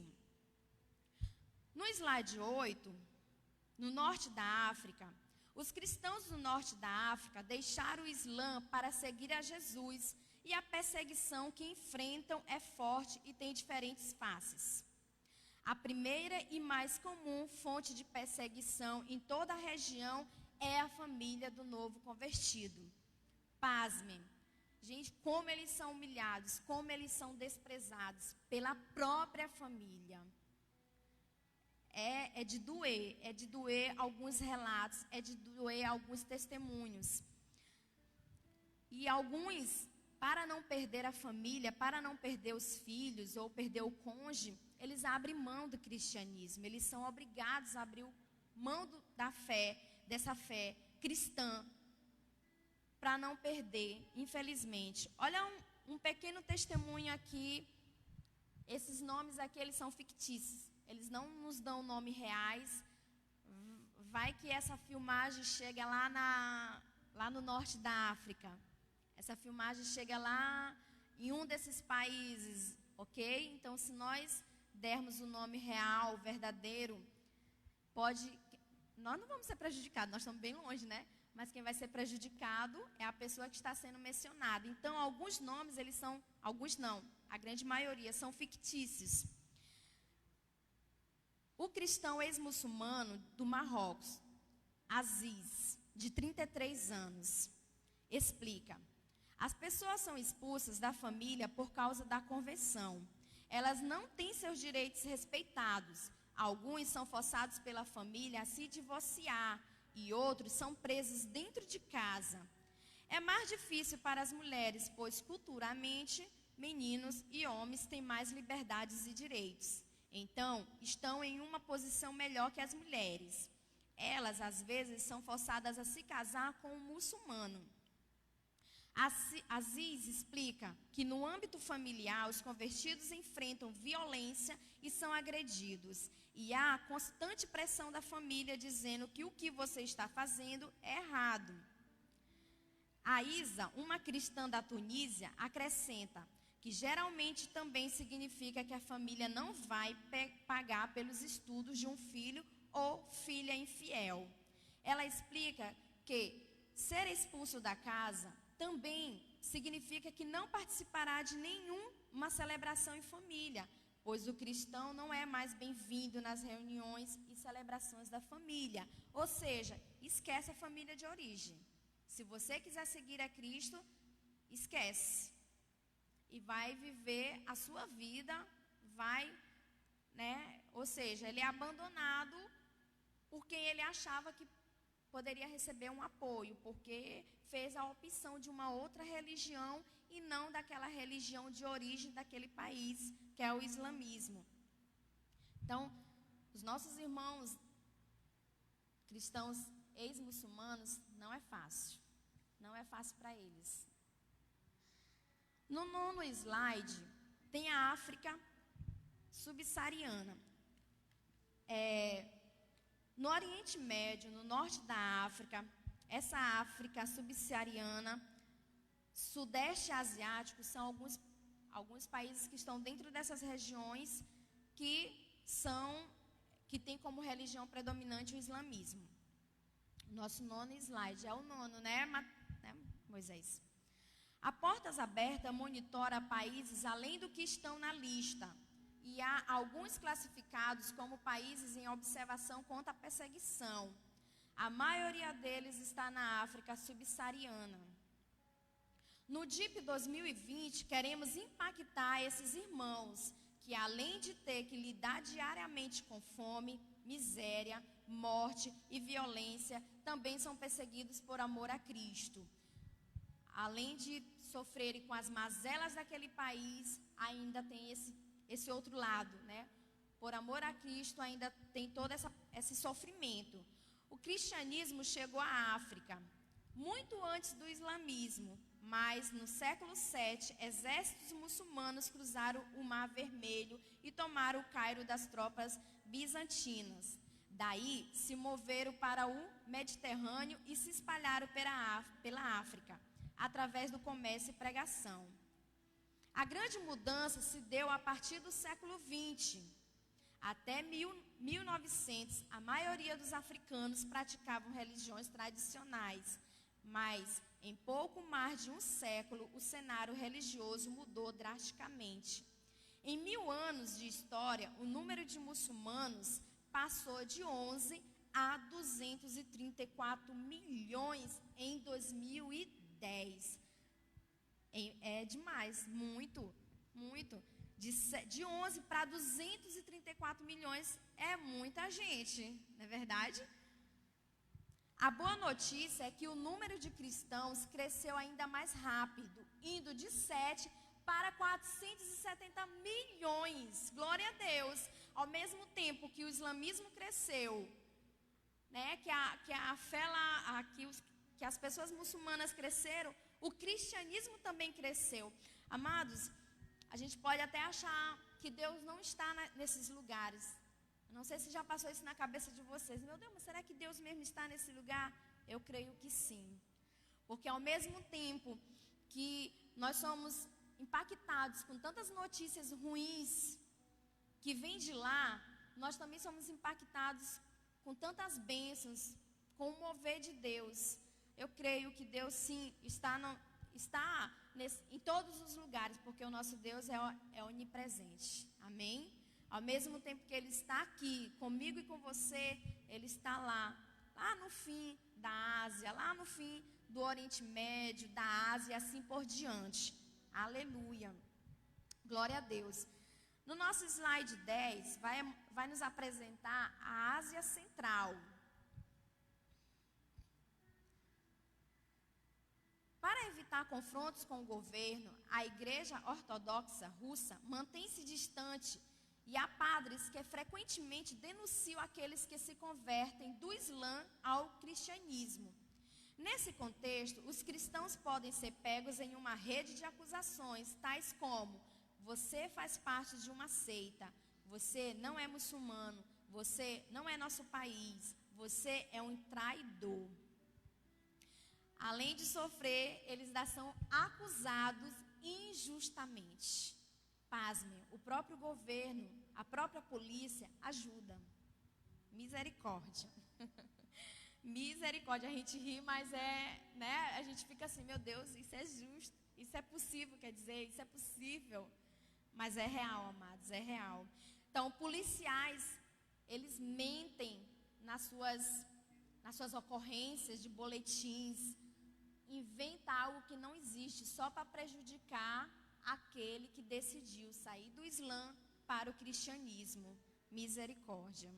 No slide 8, no norte da África, os cristãos do norte da África deixaram o Islã para seguir a Jesus, e a perseguição que enfrentam é forte e tem diferentes faces. A primeira e mais comum fonte de perseguição em toda a região é a família do novo convertido. Pasmem. Gente, como eles são humilhados, como eles são desprezados pela própria família. É de doer alguns relatos, é de doer alguns testemunhos. E alguns, para não perder a família, para não perder os filhos ou perder o cônjuge, eles abrem mão do cristianismo, eles são obrigados a abrir mão da fé, dessa fé cristã, para não perder, infelizmente. Olha um pequeno testemunho aqui. Esses nomes aqui, eles são fictícios. Eles não nos dão nomes reais. Vai que essa filmagem chega lá no norte da África. Essa filmagem chega lá em um desses países, ok? Então, se nós dermos o nome real, verdadeiro, nós não vamos ser prejudicados, nós estamos bem longe, né? Mas quem vai ser prejudicado é a pessoa que está sendo mencionada. Então, alguns nomes, alguns não, a grande maioria são fictícios. O cristão ex-muçulmano do Marrocos, Aziz, de 33 anos, explica: as pessoas são expulsas da família por causa da conversão. Elas não têm seus direitos respeitados. Alguns são forçados pela família a se divorciar e outros são presos dentro de casa. É mais difícil para as mulheres, pois culturalmente meninos e homens têm mais liberdades e direitos. Então, estão em uma posição melhor que as mulheres. Elas, às vezes, são forçadas a se casar com um muçulmano. Aziz explica que no âmbito familiar, os convertidos enfrentam violência e são agredidos. E há constante pressão da família dizendo que o que você está fazendo é errado. A Isa, uma cristã da Tunísia, acrescenta que geralmente também significa que a família não vai pagar pelos estudos de um filho ou filha infiel. Ela explica que ser expulso da casa também significa que não participará de nenhuma celebração em família, pois o cristão não é mais bem-vindo nas reuniões e celebrações da família. Ou seja, esquece a família de origem. Se você quiser seguir a Cristo, esquece. E vai viver a sua vida, ou seja, ele é abandonado por quem ele achava que poderia receber um apoio, porque fez a opção de uma outra religião e não daquela religião de origem daquele país, que é o islamismo. Então, os nossos irmãos cristãos ex-muçulmanos, não é fácil. Não é fácil para eles. No 9º slide, tem a África subsaariana. No Oriente Médio, no norte da África, essa África subsaariana, Sudeste Asiático, são alguns países que estão dentro dessas regiões que têm como religião predominante o islamismo. Nosso 9º slide é o 9º, né, Moisés? A Portas Abertas monitora países além do que estão na lista. E há alguns classificados como países em observação contra a perseguição. A maioria deles está na África subsaariana. No DIP 2020, queremos impactar esses irmãos que, além de ter que lidar diariamente com fome, miséria, morte e violência, também são perseguidos por amor a Cristo. Além de sofrerem com as mazelas daquele país, ainda tem esse outro lado, né? Por amor a Cristo, ainda tem todo esse sofrimento. O cristianismo chegou à África muito antes do islamismo, mas no século VII, exércitos muçulmanos cruzaram o Mar Vermelho e tomaram o Cairo das tropas bizantinas. Daí, se moveram para o Mediterrâneo e se espalharam pela África, através do comércio e pregação. A grande mudança se deu a partir do século XX. Até 1900, a maioria dos africanos praticavam religiões tradicionais, mas em pouco mais de um século, o cenário religioso mudou drasticamente. Em 1000 anos de história, o número de muçulmanos passou de 11 a 234 milhões em 2010. É demais, muito, muito. De 11 para 234 milhões é muita gente, não é verdade? A boa notícia é que o número de cristãos cresceu ainda mais rápido, indo de 7 para 470 milhões. Glória a Deus! Ao mesmo tempo que o islamismo cresceu, né, que a fé lá, que as pessoas muçulmanas cresceram, o cristianismo também cresceu. Amados, a gente pode até achar que Deus não está nesses lugares. Não sei se já passou isso na cabeça de vocês. Meu Deus, mas será que Deus mesmo está nesse lugar? Eu creio que sim. Porque ao mesmo tempo que nós somos impactados com tantas notícias ruins que vêm de lá, nós também somos impactados com tantas bênçãos, com o mover de Deus. Eu creio que Deus sim está em todos os lugares, porque o nosso Deus é onipresente. Amém? Ao mesmo tempo que Ele está aqui, comigo e com você, Ele está lá no fim da Ásia, lá no fim do Oriente Médio, da Ásia e assim por diante. Aleluia. Glória a Deus. No nosso slide 10, vai nos apresentar a Ásia Central. Para evitar confrontos com o governo, a Igreja Ortodoxa Russa mantém-se distante e há padres que frequentemente denunciam aqueles que se convertem do Islã ao cristianismo. Nesse contexto, os cristãos podem ser pegos em uma rede de acusações, tais como: você faz parte de uma seita, você não é muçulmano, você não é nosso país, você é um traidor. Além de sofrer, eles ainda são acusados injustamente. Pasmem, o próprio governo, a própria polícia ajuda. Misericórdia. Misericórdia, a gente ri, mas a gente fica assim, meu Deus, isso é justo, isso é possível, quer dizer, isso é possível. Mas é real, amados, é real. Então, policiais, eles mentem nas suas ocorrências de boletins, inventa algo que não existe, só para prejudicar aquele que decidiu sair do Islã para o cristianismo. Misericórdia.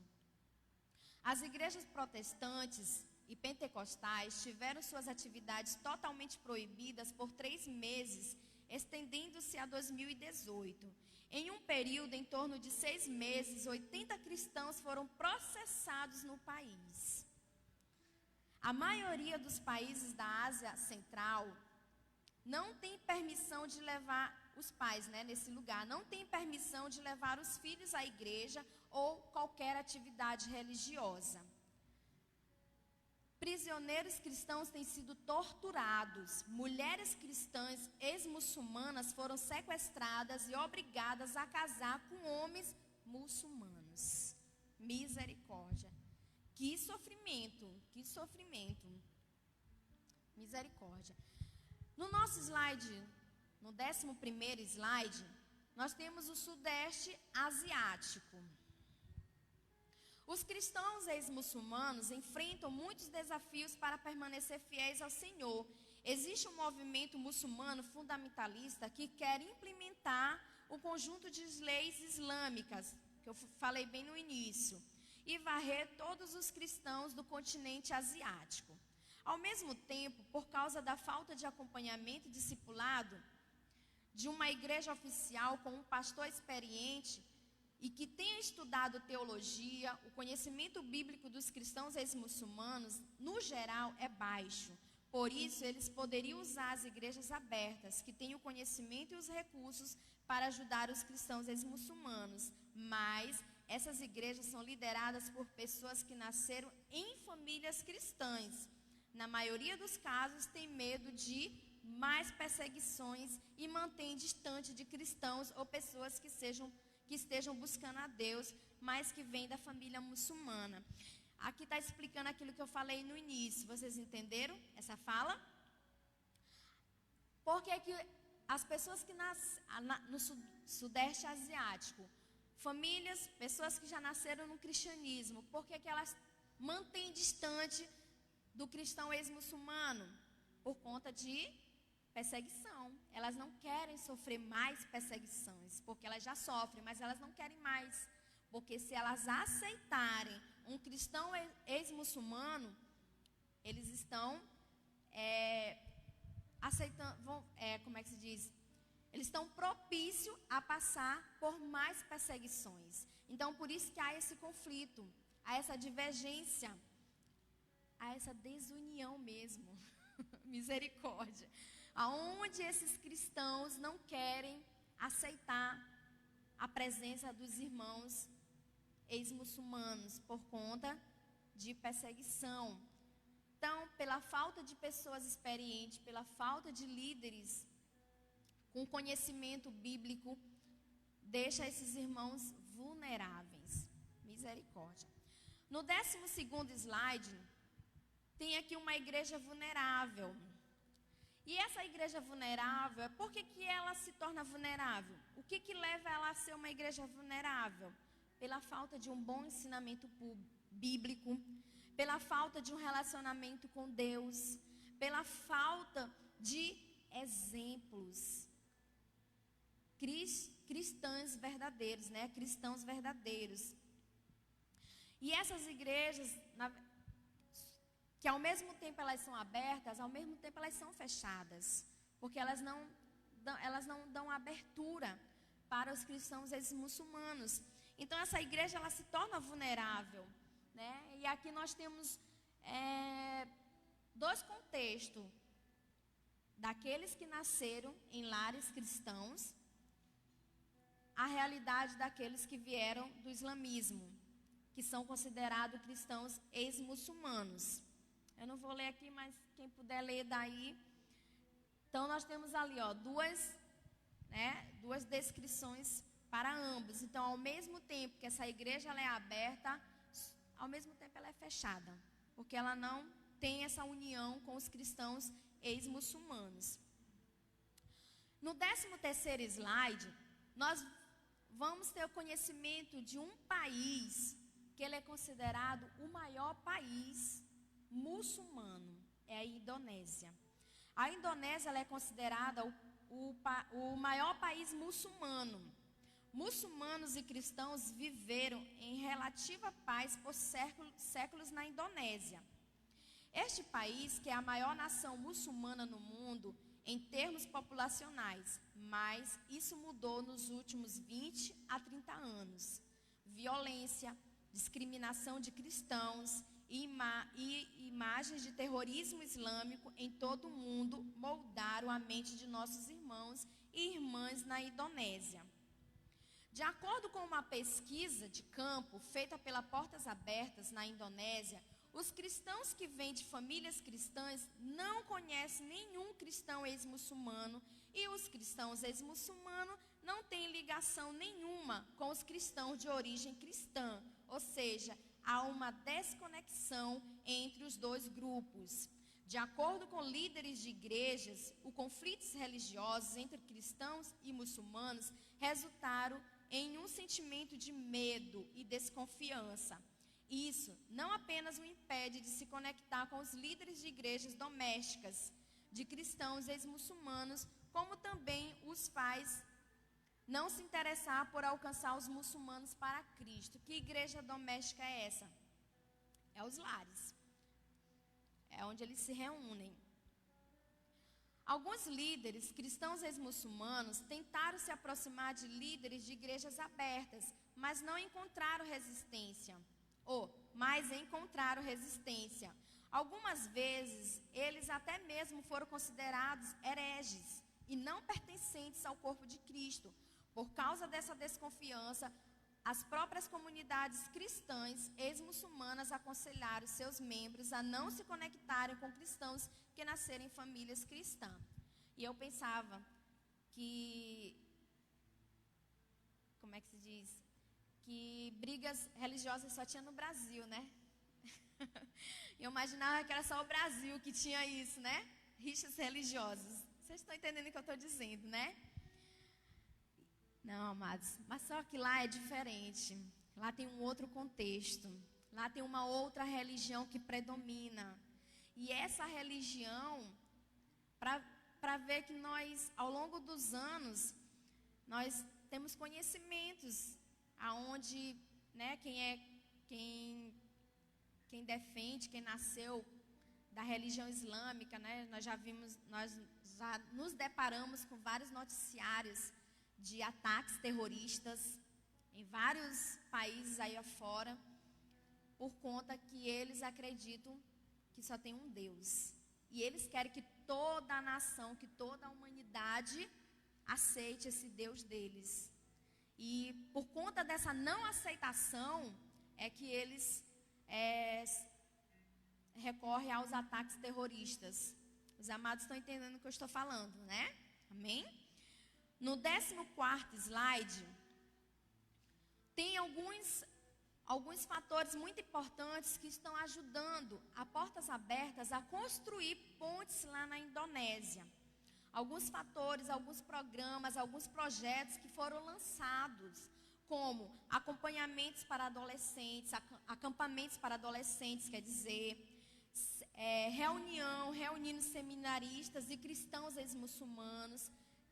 As igrejas protestantes e pentecostais tiveram suas atividades totalmente proibidas por 3 meses, estendendo-se a 2018. Em um período em torno de 6 meses, 80 cristãos foram processados no país. A maioria dos países da Ásia Central não tem permissão de levar os pais, nesse lugar, não tem permissão de levar os filhos à igreja ou qualquer atividade religiosa. Prisioneiros cristãos têm sido torturados. Mulheres cristãs ex-muçulmanas foram sequestradas e obrigadas a casar com homens muçulmanos. Misericórdia. Que sofrimento, que sofrimento. Misericórdia. No nosso slide, no 11º slide, nós temos o Sudeste Asiático. Os cristãos ex-muçulmanos enfrentam muitos desafios para permanecer fiéis ao Senhor. Existe um movimento muçulmano fundamentalista que quer implementar o conjunto de leis islâmicas, que eu falei bem no início, e varrer todos os cristãos do continente asiático. Ao mesmo tempo, por causa da falta de acompanhamento e discipulado de uma igreja oficial com um pastor experiente e que tenha estudado teologia, o conhecimento bíblico dos cristãos ex-muçulmanos, no geral, é baixo. Por isso, eles poderiam usar as igrejas abertas, que têm o conhecimento e os recursos para ajudar os cristãos ex-muçulmanos. Mas essas igrejas são lideradas por pessoas que nasceram em famílias cristãs. Na maioria dos casos, têm medo de mais perseguições e mantêm distante de cristãos ou pessoas que estejam buscando a Deus, mas que vêm da família muçulmana. Aqui está explicando aquilo que eu falei no início. Vocês entenderam essa fala? Porque que as pessoas que nascem no Sudeste Asiático, famílias, pessoas que já nasceram no cristianismo, por que elas mantêm distante do cristão ex-muçulmano? Por conta de perseguição. Elas não querem sofrer mais perseguições, porque elas já sofrem, mas elas não querem mais. Porque se elas aceitarem um cristão ex-muçulmano, eles estão aceitando, como é que se diz? Eles estão propícios a passar por mais perseguições. Então, por isso que há esse conflito, há essa divergência, há essa desunião mesmo. Misericórdia. Aonde esses cristãos não querem aceitar a presença dos irmãos ex-muçulmanos por conta de perseguição. Então, pela falta de pessoas experientes, pela falta de líderes com conhecimento bíblico, deixa esses irmãos vulneráveis. Misericórdia. No 12º slide, tem aqui uma igreja vulnerável. E essa igreja vulnerável, por que ela se torna vulnerável? O que leva ela a ser uma igreja vulnerável? Pela falta de um bom ensinamento bíblico, pela falta de um relacionamento com Deus, pela falta de exemplos cristãos verdadeiros, né? Cristãos verdadeiros. E essas igrejas, que ao mesmo tempo elas são abertas, ao mesmo tempo elas são fechadas, porque elas não dão abertura para os cristãos ex-muçulmanos. Então essa igreja ela se torna vulnerável, né? E aqui nós temos dois contextos: daqueles que nasceram em lares cristãos, a realidade daqueles que vieram do islamismo, que são considerados cristãos ex-muçulmanos. Eu não vou ler aqui, mas quem puder ler daí. Então, nós temos ali, duas descrições para ambos. Então, ao mesmo tempo que essa igreja ela é aberta, ao mesmo tempo ela é fechada, porque ela não tem essa união com os cristãos ex-muçulmanos. No 13º slide, nós vamos ter o conhecimento de um país que ele é considerado o maior país muçulmano, é a Indonésia. A Indonésia ela é considerada o maior país muçulmano. Muçulmanos e cristãos viveram em relativa paz por séculos na Indonésia. Este país, que é a maior nação muçulmana no mundo em termos populacionais, mas isso mudou nos últimos 20 a 30 anos. Violência, discriminação de cristãos e imagens de terrorismo islâmico em todo o mundo moldaram a mente de nossos irmãos e irmãs na Indonésia. De acordo com uma pesquisa de campo feita pela Portas Abertas na Indonésia, os cristãos que vêm de famílias cristãs não conhecem nenhum cristão ex-muçulmano e os cristãos ex-muçulmanos não têm ligação nenhuma com os cristãos de origem cristã, ou seja, há uma desconexão entre os dois grupos. De acordo com líderes de igrejas, os conflitos religiosos entre cristãos e muçulmanos resultaram em um sentimento de medo e desconfiança. Isso não apenas o impede de se conectar com os líderes de igrejas domésticas de cristãos ex-muçulmanos, como também os faz não se interessar por alcançar os muçulmanos para Cristo. Que igreja doméstica é essa? É os lares. É onde eles se reúnem. Alguns líderes cristãos ex-muçulmanos tentaram se aproximar de líderes de igrejas abertas, mas não encontraram resistência. Algumas vezes, eles até mesmo foram considerados hereges e não pertencentes ao corpo de Cristo. Por causa dessa desconfiança, as próprias comunidades cristãs ex-muçulmanas aconselharam seus membros a não se conectarem com cristãos que nasceram em famílias cristãs. E eu pensava que, como é é que se diz? Que brigas religiosas só tinha no Brasil, né? Eu imaginava que era só o Brasil que tinha isso, né? Rixas religiosas. Vocês estão entendendo o que eu estou dizendo, né? Não, amados, mas só que lá é diferente. Lá tem um outro contexto. Lá tem uma outra religião que predomina. E essa religião, para ver que nós, ao longo dos anos, nós temos conhecimentos aonde, né, quem defende, quem nasceu da religião islâmica, né, nós já nos deparamos com vários noticiários de ataques terroristas em vários países aí afora, por conta que eles acreditam que só tem um Deus. E eles querem que toda a nação, que toda a humanidade aceite esse Deus deles. E por conta dessa não aceitação, é que eles recorrem aos ataques terroristas. Os amados estão entendendo o que eu estou falando, né? Amém? No 14º slide, tem alguns fatores muito importantes que estão ajudando a Portas Abertas a construir pontes lá na Indonésia. Alguns fatores, alguns programas, alguns projetos que foram lançados, como acompanhamentos para adolescentes, acampamentos para adolescentes, quer dizer, reunindo seminaristas e cristãos ex-muçulmanos.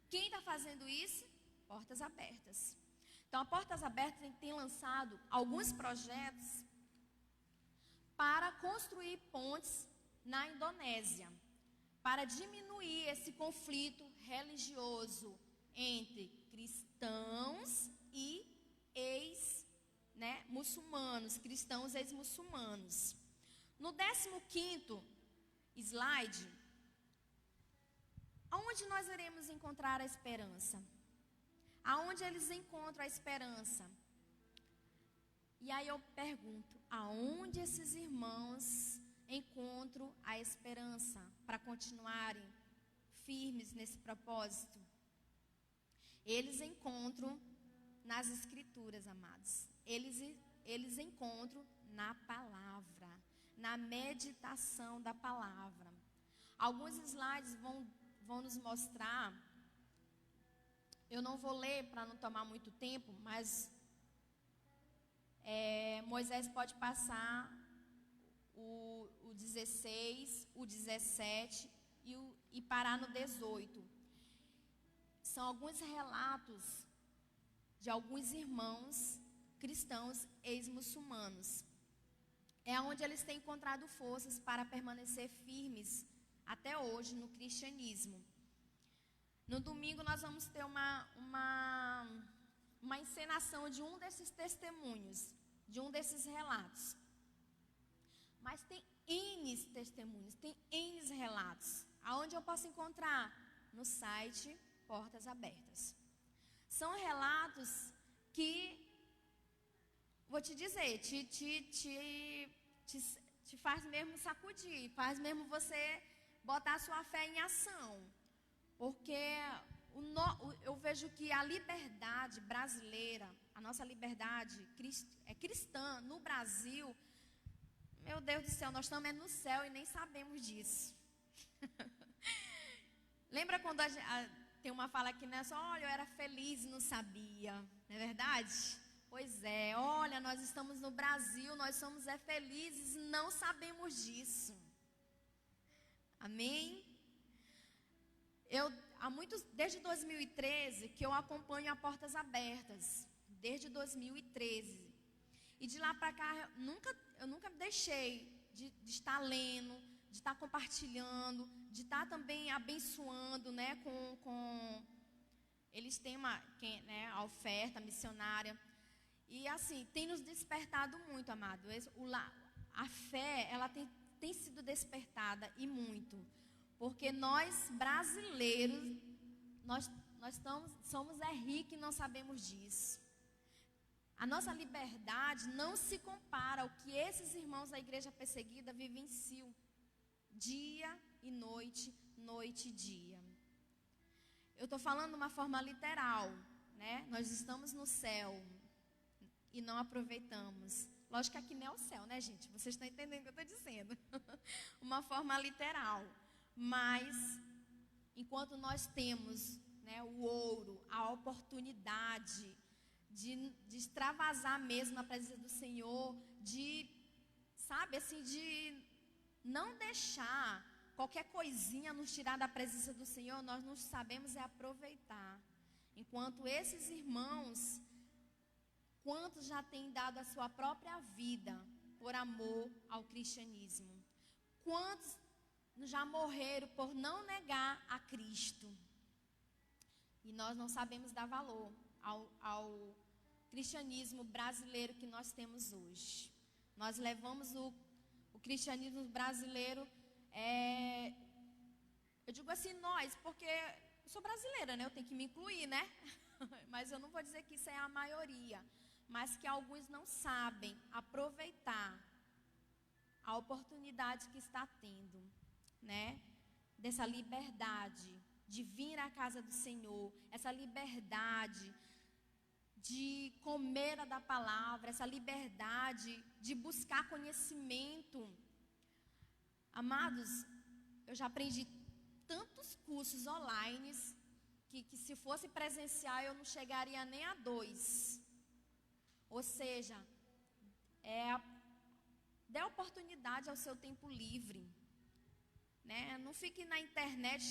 Quem está fazendo isso? Portas Abertas. Então, a Portas Abertas tem lançado alguns projetos para construir pontes na Indonésia, para diminuir esse conflito religioso entre cristãos e muçulmanos, cristãos ex-muçulmanos. No 15º slide, aonde nós iremos encontrar a esperança? Aonde eles encontram a esperança? E aí eu pergunto, aonde esses irmãos encontram a esperança para continuarem firmes nesse propósito? Eles encontram nas Escrituras, amados. Eles encontram na palavra, na meditação da palavra. Alguns slides vão nos mostrar. Eu não vou ler para não tomar muito tempo, mas Moisés pode passar o 16, o 17 e parar no 18. São alguns relatos de alguns irmãos cristãos ex-muçulmanos. É onde eles têm encontrado forças para permanecer firmes até hoje no cristianismo. No domingo nós vamos ter uma encenação de um desses testemunhos, de um desses relatos. Mas tem N testemunhos, tem N relatos. Aonde eu posso encontrar? No site Portas Abertas. São relatos que, vou te dizer, te faz mesmo sacudir, faz mesmo você botar a sua fé em ação. Porque eu vejo que a liberdade brasileira, a nossa liberdade cristã no Brasil, meu Deus do céu, nós estamos no céu e nem sabemos disso. Lembra quando tem uma fala aqui, né? Só, olha, eu era feliz e não sabia, não é verdade? Pois é, olha, nós estamos no Brasil, nós somos felizes e não sabemos disso. Amém? Desde 2013 que eu acompanho a Portas Abertas, desde 2013. E de lá para cá, eu nunca me de estar lendo, de estar compartilhando, de estar também abençoando, né, eles têm a oferta missionária. E assim, tem nos despertado muito, amado. A fé, ela tem sido despertada e muito. Porque nós, brasileiros, nós somos ricos e não sabemos disso. A nossa liberdade não se compara ao que esses irmãos da igreja perseguida vivenciam dia e noite, noite e dia. Eu estou falando de uma forma literal, né? Nós estamos no céu e não aproveitamos. Lógico que aqui não é o céu, né, gente? Vocês estão entendendo o que eu estou dizendo. Uma forma literal. Mas, enquanto nós temos, né, o ouro, a oportunidade de extravasar mesmo a presença do Senhor, de, sabe, assim, de não deixar qualquer coisinha nos tirar da presença do Senhor, nós não sabemos aproveitar. Enquanto esses irmãos, quantos já têm dado a sua própria vida por amor ao cristianismo? Quantos já morreram por não negar a Cristo? E nós não sabemos dar valor ao cristianismo brasileiro que nós temos hoje. Nós levamos o cristianismo brasileiro, eu digo assim nós, porque eu sou brasileira, né? Eu tenho que me incluir, né? Mas eu não vou dizer que isso é a maioria, mas que alguns não sabem aproveitar a oportunidade que está tendo, né? Dessa liberdade de vir à casa do Senhor, essa liberdade de comer da palavra, essa liberdade de buscar conhecimento. Amados, eu já aprendi tantos cursos online que se fosse presencial eu não chegaria nem a 2. Ou seja, dê oportunidade ao seu tempo livre, né? Não fique na internet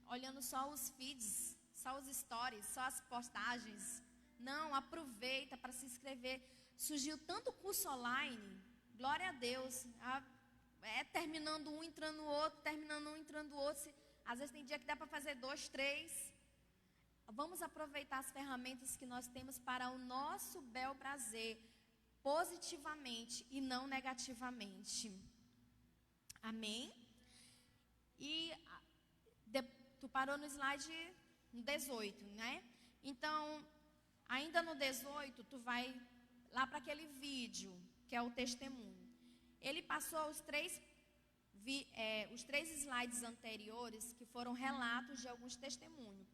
olhando só os feeds, só os stories, só as postagens. Não, aproveita para se inscrever. Surgiu tanto curso online, glória a Deus. Terminando um, entrando no outro, terminando um, entrando no outro. Às vezes tem dia que dá para fazer 2, 3. Vamos aproveitar as ferramentas que nós temos para o nosso bel prazer, positivamente e não negativamente. Amém? E tu parou no slide 18, né? Então, ainda no 18, tu vai lá para aquele vídeo, que é o testemunho. Ele passou os três slides anteriores, que foram relatos de alguns testemunhos.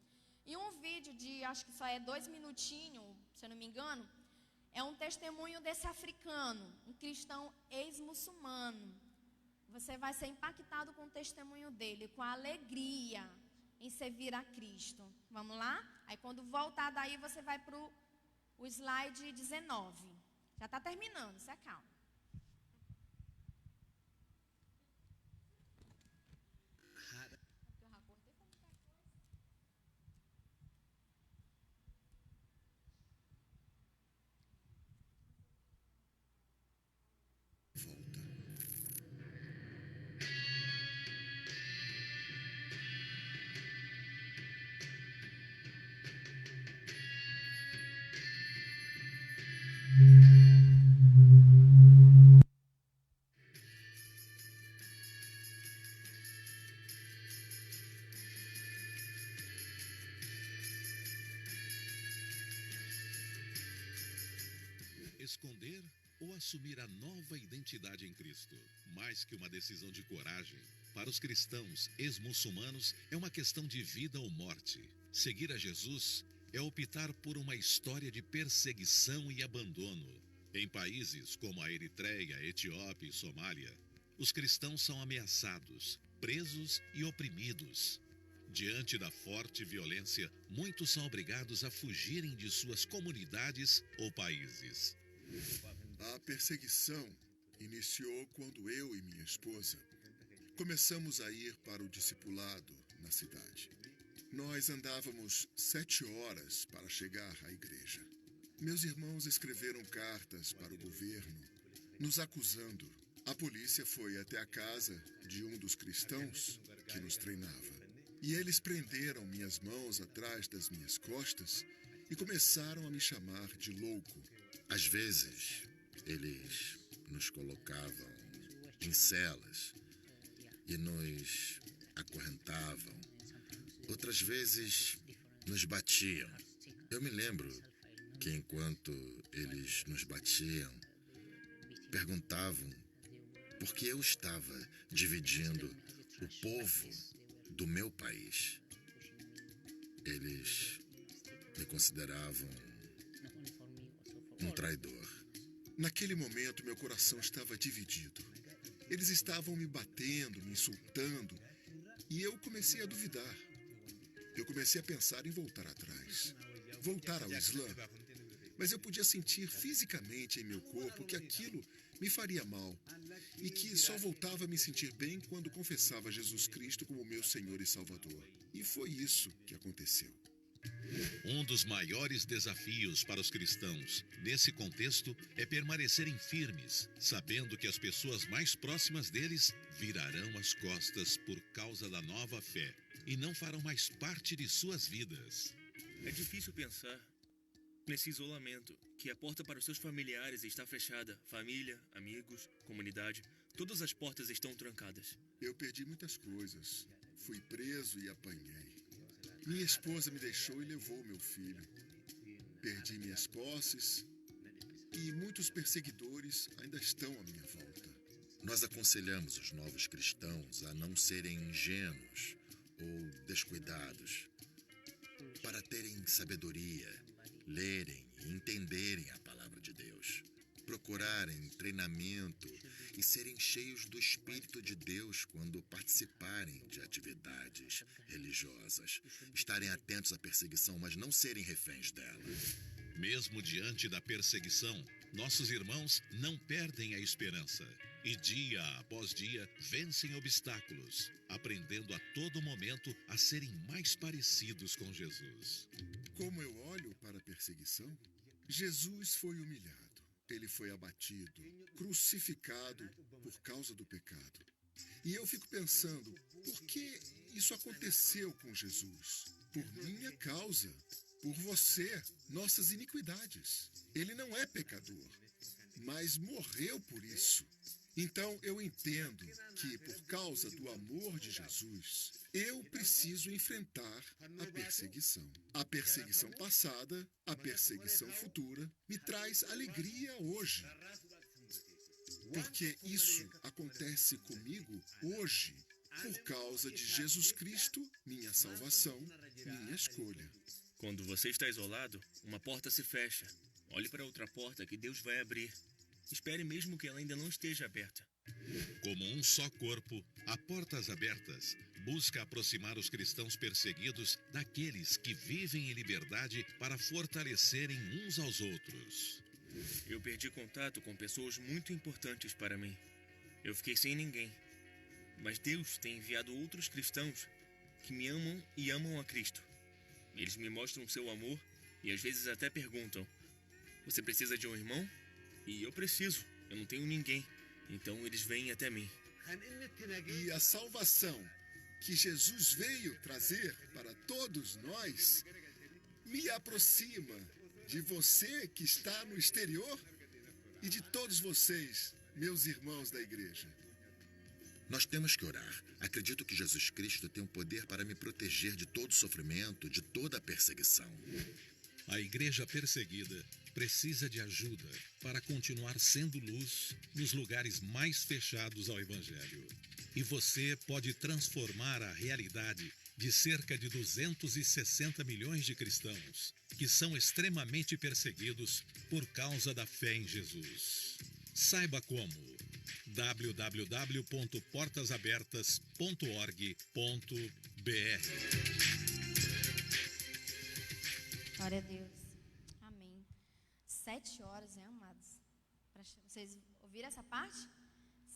E um vídeo de, acho que só é 2 minutinhos, se eu não me engano, é um testemunho desse africano, um cristão ex-muçulmano. Você vai ser impactado com o testemunho dele, com a alegria em servir a Cristo. Vamos lá? Aí quando voltar daí, você vai para o slide 19. Já está terminando, se acalma. Esconder ou assumir a nova identidade em Cristo? Mais que uma decisão de coragem, para os cristãos ex-muçulmanos é uma questão de vida ou morte. Seguir a Jesus é optar por uma história de perseguição e abandono. Em países como a Eritreia, Etiópia e Somália, os cristãos são ameaçados, presos e oprimidos. Diante da forte violência, muitos são obrigados a fugirem de suas comunidades ou países. A perseguição iniciou quando eu e minha esposa começamos a ir para o discipulado na cidade. Nós andávamos 7 horas para chegar à igreja. Meus irmãos escreveram cartas para o governo, nos acusando. A polícia foi até a casa de um dos cristãos que nos treinava. E eles prenderam minhas mãos atrás das minhas costas e começaram a me chamar de louco. Às vezes, eles nos colocavam em celas e nos acorrentavam. Outras vezes, nos batiam. Eu me lembro que enquanto eles nos batiam, perguntavam por que eu estava dividindo o povo do meu país. Eles me consideravam um traidor. Naquele momento, meu coração estava dividido. Eles estavam me batendo, me insultando, e eu comecei a duvidar. Eu comecei a pensar em voltar atrás, voltar ao Islã. Mas eu podia sentir fisicamente em meu corpo que aquilo me faria mal e que só voltava a me sentir bem quando confessava Jesus Cristo como meu Senhor e Salvador. E foi isso que aconteceu. Um dos maiores desafios para os cristãos nesse contexto é permanecerem firmes, sabendo que as pessoas mais próximas deles virarão as costas por causa da nova fé e não farão mais parte de suas vidas. É difícil pensar nesse isolamento, que a porta para os seus familiares está fechada. Família, amigos, comunidade, todas as portas estão trancadas. Eu perdi muitas coisas. Fui preso e apanhei. Minha esposa me deixou e levou meu filho. Perdi minhas posses e muitos perseguidores ainda estão à minha volta. Nós aconselhamos os novos cristãos a não serem ingênuos ou descuidados, para terem sabedoria, lerem e entenderem a palavra de Deus, procurarem treinamento e serem cheios do Espírito de Deus quando participarem de atividades religiosas, estarem atentos à perseguição, mas não serem reféns dela. Mesmo diante da perseguição, nossos irmãos não perdem a esperança e dia após dia vencem obstáculos, aprendendo a todo momento a serem mais parecidos com Jesus. Como eu olho para a perseguição, Jesus foi humilhado. Ele foi abatido, crucificado por causa do pecado. E eu fico pensando, por que isso aconteceu com Jesus? Por minha causa, por você, nossas iniquidades. Ele não é pecador, mas morreu por isso. Então eu entendo que, por causa do amor de Jesus, eu preciso enfrentar a perseguição. A perseguição passada, a perseguição futura, me traz alegria hoje. Porque isso acontece comigo hoje, por causa de Jesus Cristo, minha salvação, minha escolha. Quando você está isolado, uma porta se fecha. Olhe para outra porta que Deus vai abrir. Espere mesmo que ela ainda não esteja aberta. Como um só corpo, a Portas Abertas busca aproximar os cristãos perseguidos daqueles que vivem em liberdade para fortalecerem uns aos outros. Eu perdi contato com pessoas muito importantes para mim. Eu fiquei sem ninguém. Mas Deus tem enviado outros cristãos que me amam e amam a Cristo. Eles me mostram seu amor e às vezes até perguntam: você precisa de um irmão? E eu preciso, eu não tenho ninguém. Então eles vêm até mim. E a salvação que Jesus veio trazer para todos nós me aproxima de você que está no exterior e de todos vocês, meus irmãos da igreja. Nós temos que orar. Acredito que Jesus Cristo tem o poder para me proteger de todo sofrimento, de toda perseguição. A igreja perseguida precisa de ajuda para continuar sendo luz nos lugares mais fechados ao Evangelho. E você pode transformar a realidade de cerca de 260 milhões de cristãos que são extremamente perseguidos por causa da fé em Jesus. Saiba como: www.portasabertas.org.br. Glória a Deus. Amém. 7 horas, né, amados? Vocês ouviram essa parte?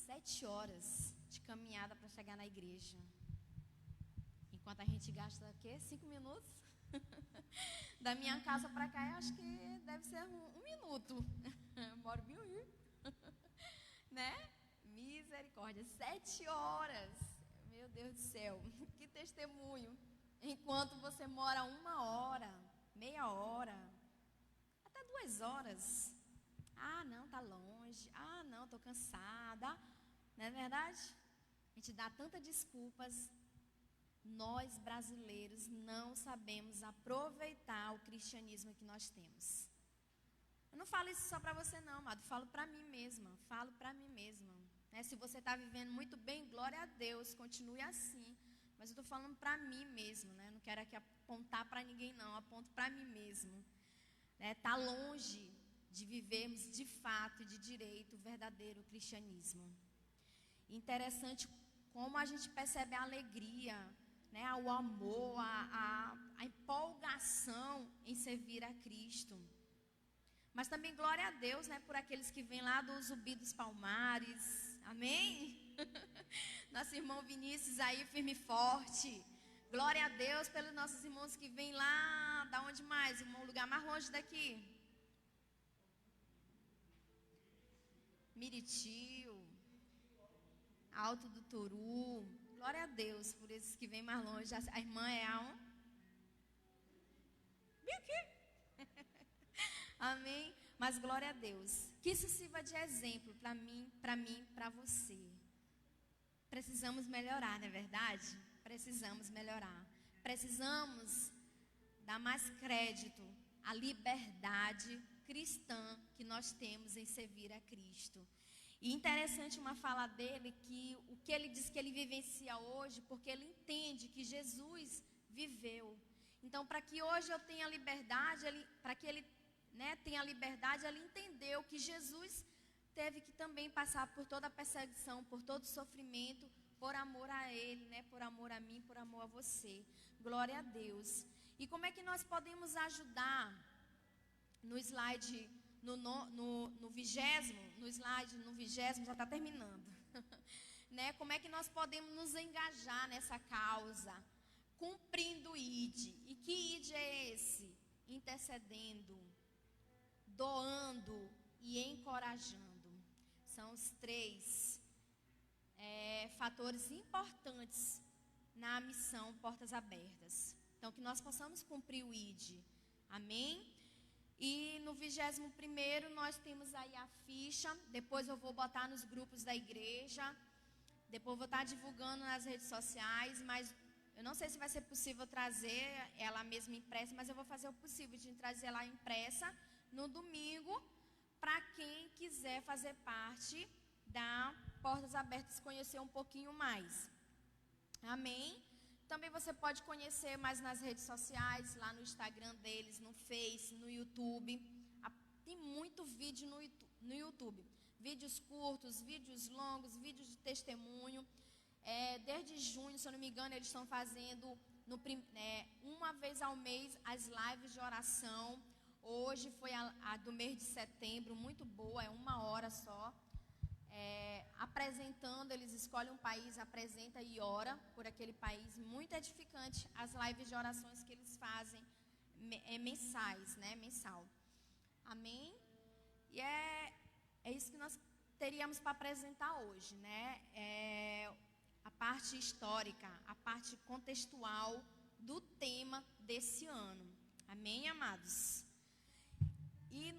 7 horas de caminhada para chegar na igreja. Enquanto a gente gasta o quê? 5 minutos? Da minha casa para cá, eu acho que deve ser um minuto. Moro bem aí. Né? Misericórdia. 7 horas. Meu Deus do céu. Que testemunho. Enquanto você mora 1 hora, meia hora, até 2 horas. Ah, não, tá longe. Ah, não, tô cansada. Não é verdade? A gente dá tantas desculpas. Nós, brasileiros, não sabemos aproveitar o cristianismo que nós temos. Eu não falo isso só para você não, amado. Falo para mim mesma. Falo para mim mesma. Né? Se você está vivendo muito bem, glória a Deus, continue assim. Mas eu estou falando para mim mesmo, né? Não quero aqui apontar para ninguém não, aponto para mim mesmo. cristianismo. Está longe de vivermos de fato e de direito o verdadeiro cristianismo. Interessante como a gente percebe a alegria, né, o amor, a empolgação em servir a Cristo. Mas também glória a Deus, né, por aqueles que vêm lá do Zumbi dos Palmares. Amém? Nosso irmão Vinícius aí, firme e forte. Glória a Deus pelos nossos irmãos que vêm lá, da onde mais? Um lugar mais longe daqui. Miritio, Alto do Turu. Glória a Deus por esses que vêm mais longe. A irmã é a um? Amém? Mas glória a Deus. Que isso sirva de exemplo para mim, para você. Precisamos melhorar, não é verdade? Precisamos melhorar. Precisamos dar mais crédito à liberdade cristã que nós temos em servir a Cristo. E interessante uma fala dele, que o que ele diz que ele vivencia hoje, porque ele entende que Jesus viveu. Então, para que hoje eu tenha liberdade, para que ele, né, tenha liberdade, ele entendeu que Jesus teve que também passar por toda a perseguição, por todo o sofrimento, por amor a ele, né, por amor a mim, por amor a você. Glória a Deus. E como é que nós podemos ajudar? No slide, no 20º, no slide, no 20º, já está terminando. Né? Como é que nós podemos nos engajar nessa causa? Cumprindo o ID. E que ID é esse? Intercedendo, doando e encorajando. São os 3 fatores importantes na missão Portas Abertas. Então, que nós possamos cumprir o ID. Amém? E no 21º nós temos aí a ficha. Depois eu vou botar nos grupos da igreja. Depois eu vou estar divulgando nas redes sociais. Mas eu não sei se vai ser possível trazer ela mesma impressa. Mas eu vou fazer o possível de trazer ela impressa no domingo, para quem quiser fazer parte da Portas Abertas, conhecer um pouquinho mais. Amém? Também você pode conhecer mais nas redes sociais, lá no Instagram deles, no Face, no YouTube. Tem muito vídeo no YouTube. Vídeos curtos, vídeos longos, vídeos de testemunho. Desde junho, se eu não me engano, eles estão fazendo uma vez ao mês as lives de oração. Hoje foi a do mês de setembro, muito boa, é 1 hora só. Apresentando, eles escolhem um país, apresenta e ora por aquele país. Muito edificante as lives de orações que eles fazem mensais, né? Mensal. Amém? E é isso que nós teríamos para apresentar hoje, né? A parte histórica, a parte contextual do tema desse ano. Amém, amados? E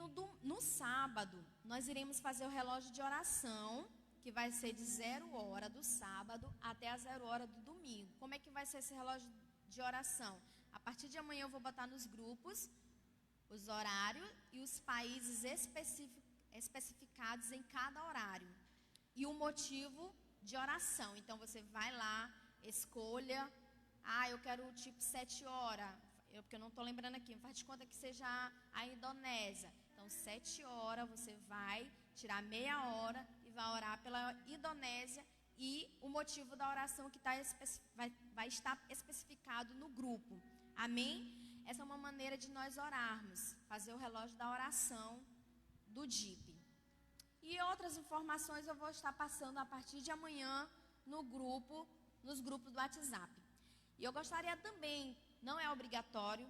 no sábado, nós iremos fazer o relógio de oração, que vai ser de 0 hora do sábado até a 0 hora do domingo. Como é que vai ser esse relógio de oração? A partir de amanhã eu vou botar nos grupos os horários e os países especificados em cada horário. E o motivo de oração. Então você vai lá, escolha. Eu quero tipo 7 horas. Porque eu não estou lembrando aqui. Faz de conta que seja a Indonésia. Então 7 horas você vai tirar meia hora e vai orar pela Indonésia. E o motivo da oração que vai estar especificado no grupo. Amém? Essa é uma maneira de nós orarmos. Fazer o relógio da oração do DIP. E outras informações eu vou estar passando a partir de amanhã nos grupos do WhatsApp. E eu gostaria também, não é obrigatório,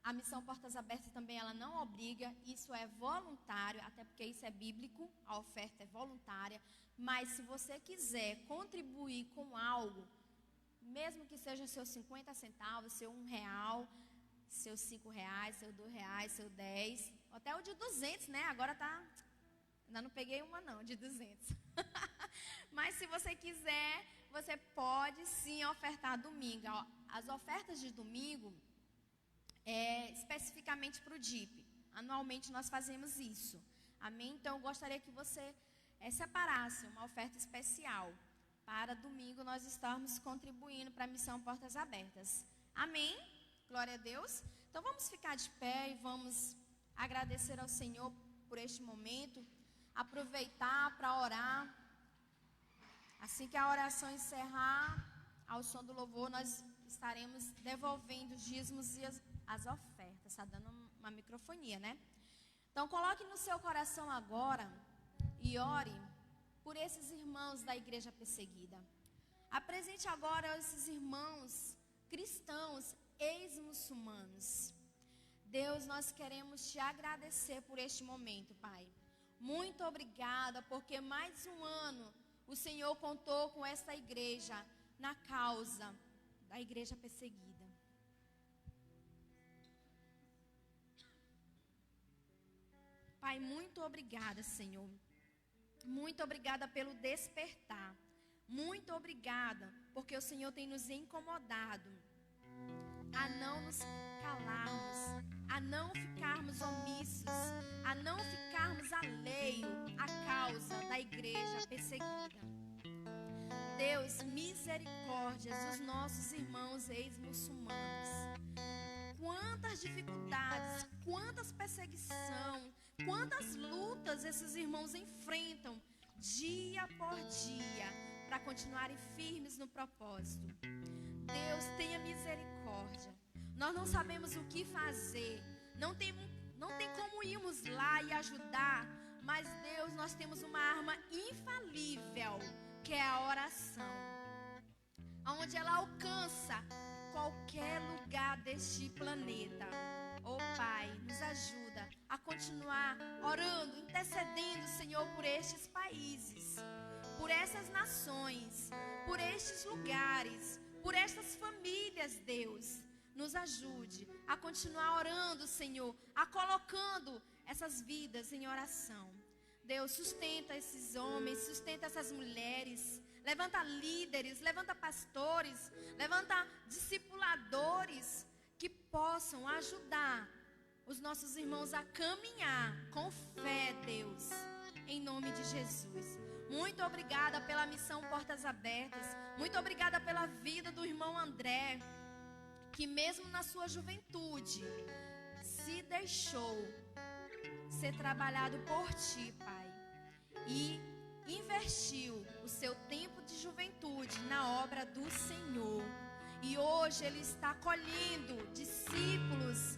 a missão Portas Abertas também ela não obriga, isso é voluntário, até porque isso é bíblico, a oferta é voluntária. Mas se você quiser contribuir com algo, mesmo que seja seus 50 centavos, seu R$1, seus R$5, seu R$2, seu 10, até o de 200, né? Agora tá... Ainda não peguei uma não, de 200. Mas se você quiser, você pode sim ofertar domingo. As ofertas de domingo especificamente para o DIP. Anualmente nós fazemos isso. Amém? Então eu gostaria que você separasse uma oferta especial. Para domingo nós estarmos contribuindo para a missão Portas Abertas. Amém? Glória a Deus. Então Então vamos ficar de pé e vamos agradecer ao Senhor por este momento, aproveitar para orar. Assim que a oração encerrar, ao som do louvor, nós estaremos devolvendo os dízimos e as ofertas. Está dando uma microfonia, né? Então coloque no seu coração agora e ore por esses irmãos da igreja perseguida. Apresente agora esses irmãos cristãos, ex-muçulmanos. Deus, nós queremos te agradecer por este momento, Pai. Muito obrigada, porque mais um ano o Senhor contou com esta igreja na causa da igreja perseguida. Pai, muito obrigada, Senhor. Muito obrigada pelo despertar. Muito obrigada, porque o Senhor tem nos incomodado a não nos calarmos, a não ficarmos omissos, a não ficarmos alheio à causa da igreja perseguida. Deus, misericórdia dos nossos irmãos ex-muçulmanos. Quantas dificuldades, quantas perseguições, quantas lutas esses irmãos enfrentam dia após dia para continuarem firmes no propósito. Deus, tenha misericórdia. Nós não sabemos o que fazer, não tem como irmos lá e ajudar, mas Deus, nós temos uma arma infalível, que é a oração, onde ela alcança qualquer lugar deste planeta. Oh Pai, nos ajuda a continuar orando, intercedendo, Senhor, por estes países, por essas nações, por estes lugares, por estas famílias, Deus. Nos ajude a continuar orando, Senhor, a colocando essas vidas em oração. Deus, sustenta esses homens, sustenta essas mulheres, levanta líderes, levanta pastores, levanta discipuladores que possam ajudar os nossos irmãos a caminhar com fé, Deus, em nome de Jesus. Muito obrigada pela missão Portas Abertas, muito obrigada pela vida do irmão André, que mesmo na sua juventude se deixou ser trabalhado por Ti, Pai, e investiu o seu tempo de juventude na obra do Senhor. E hoje ele está colhendo discípulos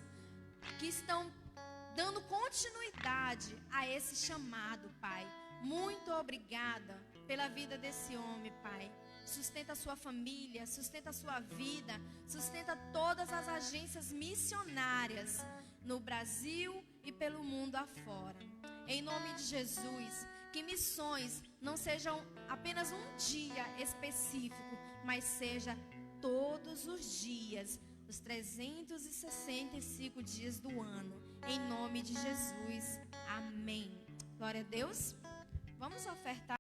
que estão dando continuidade a esse chamado, Pai. Muito obrigada pela vida desse homem, Pai. Sustenta a sua família, sustenta a sua vida, sustenta todas as agências missionárias no Brasil e pelo mundo afora. Em nome de Jesus, que missões não sejam apenas um dia específico, mas seja todos os dias, os 365 dias do ano. Em nome de Jesus, amém. Glória a Deus. Vamos ofertar.